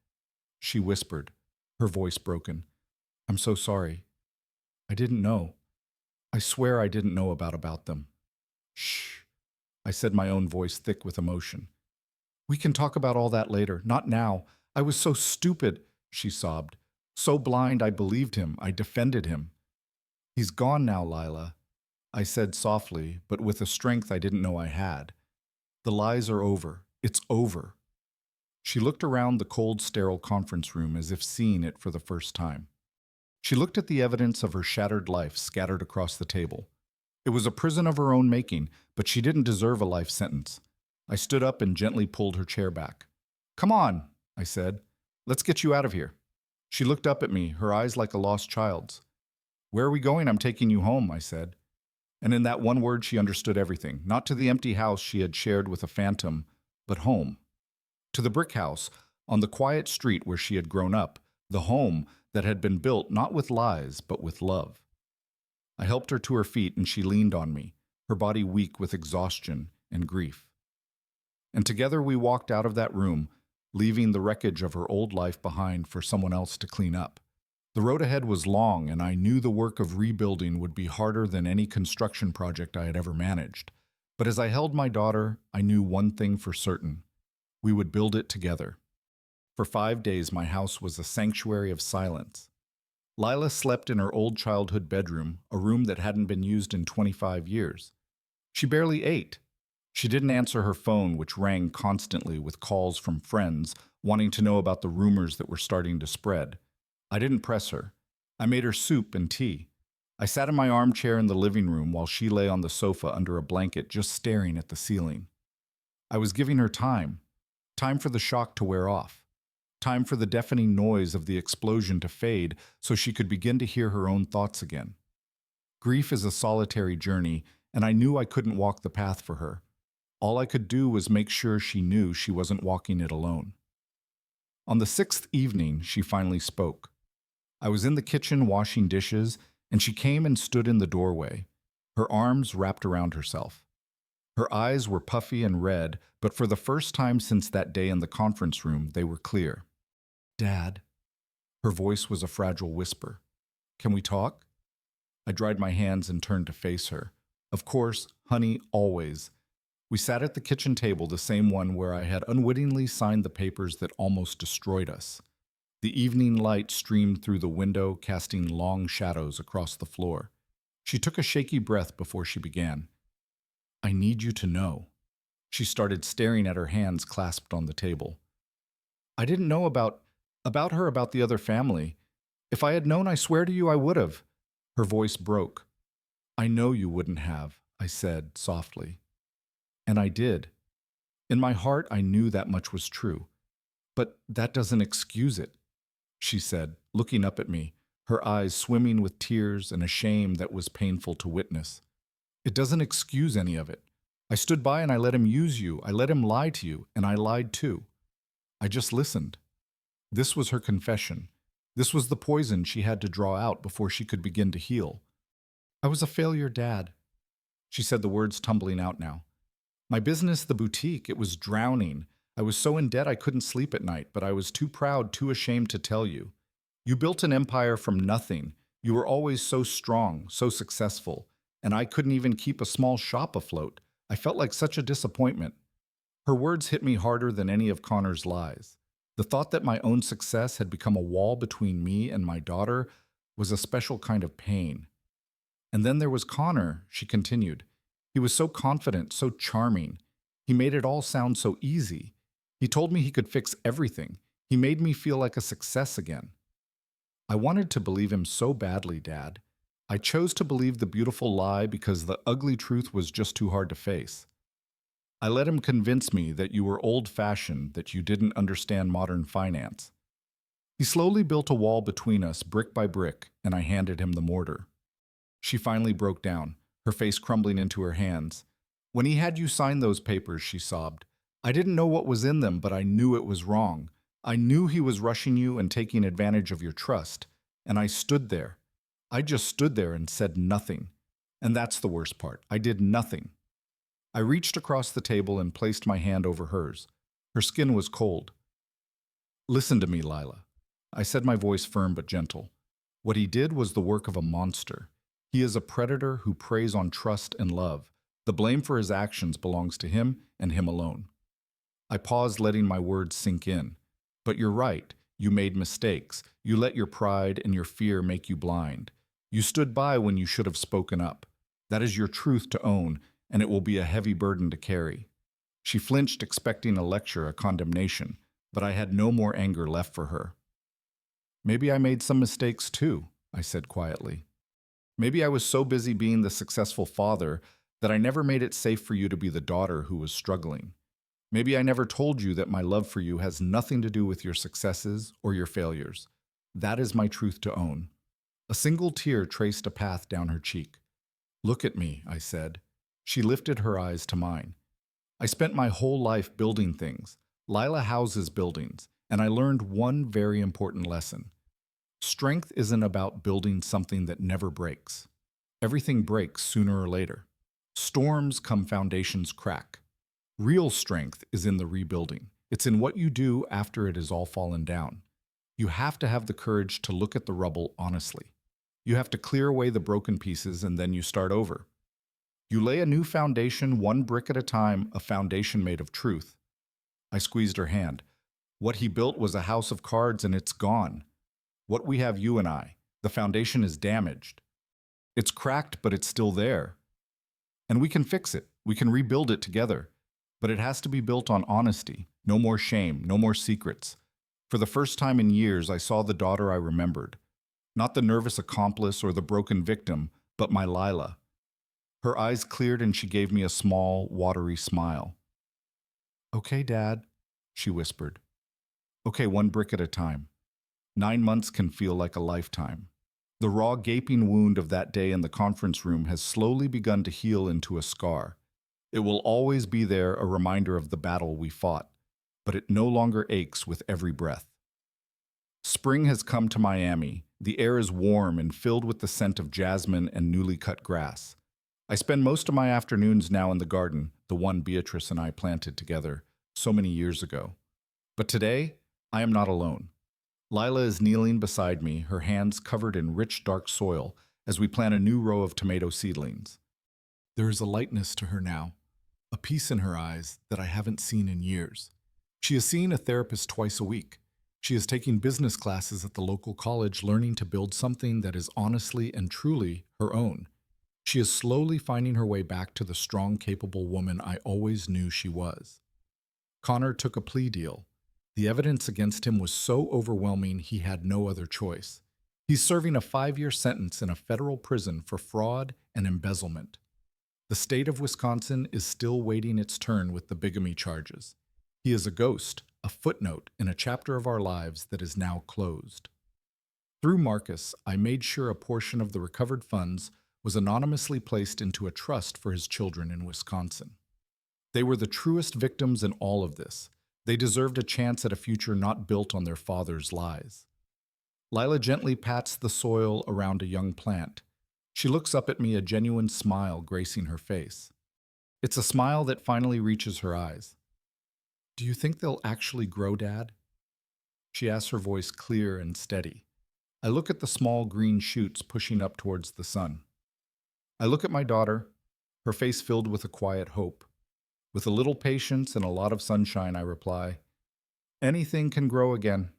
she whispered, her voice broken. "I'm so sorry. I didn't know. I swear I didn't know about them." "Shh," I said, my own voice thick with emotion. "We can talk about all that later, not now. I was so stupid," she sobbed. "So blind I believed him, I defended him." "He's gone now, Lila," I said softly, but with a strength I didn't know I had. "The lies are over. It's over." She looked around the cold, sterile conference room as if seeing it for the first time. She looked at the evidence of her shattered life scattered across the table. It was a prison of her own making, but she didn't deserve a life sentence. I stood up and gently pulled her chair back. "Come on," I said. "Let's get you out of here." She looked up at me, her eyes like a lost child's. "Where are we going? I'm taking you home," I said. And in that one word she understood everything, not to the empty house she had shared with a phantom, but home. To the brick house, on the quiet street where she had grown up, the home that had been built not with lies, but with love. I helped her to her feet and she leaned on me, her body weak with exhaustion and grief. And together we walked out of that room, leaving the wreckage of her old life behind for someone else to clean up. The road ahead was long, and I knew the work of rebuilding would be harder than any construction project I had ever managed. But as I held my daughter, I knew one thing for certain. We would build it together. For 5 days, my house was a sanctuary of silence. Lila slept in her old childhood bedroom, a room that hadn't been used in 25 years. She barely ate. She didn't answer her phone, which rang constantly with calls from friends wanting to know about the rumors that were starting to spread. I didn't press her. I made her soup and tea. I sat in my armchair in the living room while she lay on the sofa under a blanket just staring at the ceiling. I was giving her time. Time for the shock to wear off. Time for the deafening noise of the explosion to fade so she could begin to hear her own thoughts again. Grief is a solitary journey, and I knew I couldn't walk the path for her. All I could do was make sure she knew she wasn't walking it alone. On the 6th evening, she finally spoke. I was in the kitchen washing dishes, and she came and stood in the doorway, her arms wrapped around herself. Her eyes were puffy and red, but for the first time since that day in the conference room, they were clear. "Dad." Her voice was a fragile whisper. "Can we talk?" I dried my hands and turned to face her. "Of course, honey, always." We sat at the kitchen table, the same one where I had unwittingly signed the papers that almost destroyed us. The evening light streamed through the window, casting long shadows across the floor. She took a shaky breath before she began. "I need you to know." She started staring at her hands clasped on the table. "I didn't know about the other family. If I had known, I swear to you I would have." Her voice broke. "I know you wouldn't have," I said softly. And I did. In my heart, I knew that much was true. "But that doesn't excuse it," she said, looking up at me, her eyes swimming with tears and a shame that was painful to witness. "It doesn't excuse any of it. I stood by and I let him use you. I let him lie to you, and I lied too. I just listened." This was her confession. This was the poison she had to draw out before she could begin to heal. "I was a failure, Dad." She said the words tumbling out now. "My business, the boutique, it was drowning. I was so in debt I couldn't sleep at night, but I was too proud, too ashamed to tell you. You built an empire from nothing. You were always so strong, so successful, and I couldn't even keep a small shop afloat. I felt like such a disappointment." Her words hit me harder than any of Connor's lies. The thought that my own success had become a wall between me and my daughter was a special kind of pain. "And then there was Connor," she continued. "He was so confident, so charming. He made it all sound so easy. He told me he could fix everything. He made me feel like a success again." I wanted to believe him so badly, Dad. I chose to believe the beautiful lie because the ugly truth was just too hard to face. I let him convince me that you were old-fashioned, that you didn't understand modern finance. He slowly built a wall between us, brick by brick, and I handed him the mortar. She finally broke down, her face crumbling into her hands. "When he had you sign those papers," she sobbed, "I didn't know what was in them, but I knew it was wrong. I knew he was rushing you and taking advantage of your trust. And I stood there. I just stood there and said nothing. And that's the worst part. I did nothing." I reached across the table and placed my hand over hers. Her skin was cold. "Listen to me, Lila." I said, my voice firm but gentle. "What he did was the work of a monster. He is a predator who preys on trust and love. The blame for his actions belongs to him and him alone." I paused, letting my words sink in. "But you're right. You made mistakes. You let your pride and your fear make you blind. You stood by when you should have spoken up. That is your truth to own, and it will be a heavy burden to carry." She flinched, expecting a lecture, a condemnation, but I had no more anger left for her. "Maybe I made some mistakes too," I said quietly. "Maybe I was so busy being the successful father that I never made it safe for you to be the daughter who was struggling. Maybe I never told you that my love for you has nothing to do with your successes or your failures. That is my truth to own." A single tear traced a path down her cheek. "Look at me," I said. She lifted her eyes to mine. "I spent my whole life building things. Lila houses buildings, and I learned one very important lesson. Strength isn't about building something that never breaks. Everything breaks sooner or later. Storms come, foundations crack. Real strength is in the rebuilding. It's in what you do after it has all fallen down. You have to have the courage to look at the rubble honestly. You have to clear away the broken pieces and then you start over. You lay a new foundation, one brick at a time, a foundation made of truth. I squeezed her hand. What he built was a house of cards and it's gone. What we have, you and I, the foundation is damaged. It's cracked, but it's still there. And we can fix it. We can rebuild it together. But it has to be built on honesty. No more shame, no more secrets. For the first time in years, I saw the daughter I remembered. Not the nervous accomplice or the broken victim, but my Lila. Her eyes cleared and she gave me a small, watery smile. "Okay, Dad," she whispered. "Okay, one brick at a time. 9 months can feel like a lifetime." The raw, gaping wound of that day in the conference room has slowly begun to heal into a scar. It will always be there, a reminder of the battle we fought, but it no longer aches with every breath. Spring has come to Miami. The air is warm and filled with the scent of jasmine and newly cut grass. I spend most of my afternoons now in the garden, the one Beatrice and I planted together so many years ago. But today, I am not alone. Lila is kneeling beside me, her hands covered in rich, dark soil, as we plant a new row of tomato seedlings. There is a lightness to her now, a peace in her eyes that I haven't seen in years. She is seeing a therapist twice a week. She is taking business classes at the local college, learning to build something that is honestly and truly her own. She is slowly finding her way back to the strong, capable woman I always knew she was. Connor took a plea deal. The evidence against him was so overwhelming he had no other choice. He's serving a 5-year sentence in a federal prison for fraud and embezzlement. The state of Wisconsin is still waiting its turn with the bigamy charges. He is a ghost, a footnote in a chapter of our lives that is now closed. Through Marcus, I made sure a portion of the recovered funds was anonymously placed into a trust for his children in Wisconsin. They were the truest victims in all of this. They deserved a chance at a future not built on their father's lies. Lila gently pats the soil around a young plant. She looks up at me, a genuine smile gracing her face. It's a smile that finally reaches her eyes. "Do you think they'll actually grow, Dad?" She asks, her voice clear and steady. I look at the small green shoots pushing up towards the sun. I look at my daughter, her face filled with a quiet hope. With a little patience and a lot of sunshine, I reply, "Anything can grow again."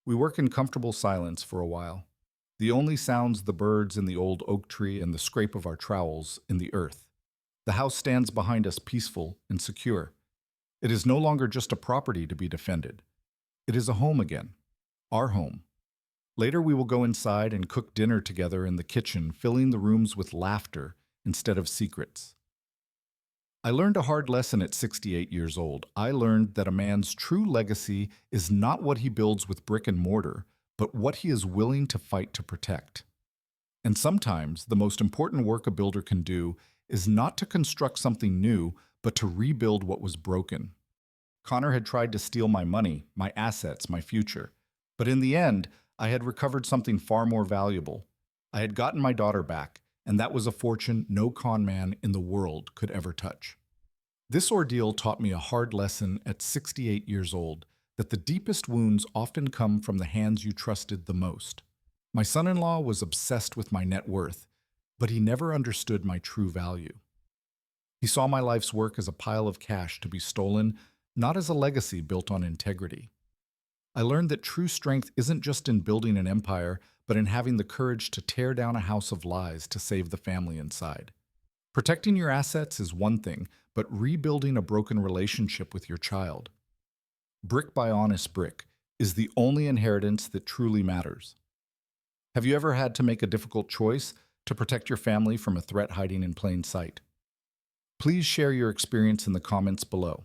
We work in comfortable silence for a while. The only sounds the birds in the old oak tree and the scrape of our trowels in the earth. The house stands behind us, peaceful and secure. It is no longer just a property to be defended. It is a home again, our home. Later we will go inside and cook dinner together in the kitchen, filling the rooms with laughter instead of secrets. I learned a hard lesson at 68 years old. I learned that a man's true legacy is not what he builds with brick and mortar, but what he is willing to fight to protect. And sometimes the most important work a builder can do is not to construct something new, but to rebuild what was broken. Connor had tried to steal my money, my assets, my future. But in the end, I had recovered something far more valuable. I had gotten my daughter back, and that was a fortune no con man in the world could ever touch. This ordeal taught me a hard lesson at 68 years old, that the deepest wounds often come from the hands you trusted the most. My son-in-law was obsessed with my net worth, but he never understood my true value. He saw my life's work as a pile of cash to be stolen, not as a legacy built on integrity. I learned that true strength isn't just in building an empire, but in having the courage to tear down a house of lies to save the family inside. Protecting your assets is one thing, but rebuilding a broken relationship with your child, brick by honest brick, is the only inheritance that truly matters. Have you ever had to make a difficult choice to protect your family from a threat hiding in plain sight? Please share your experience in the comments below.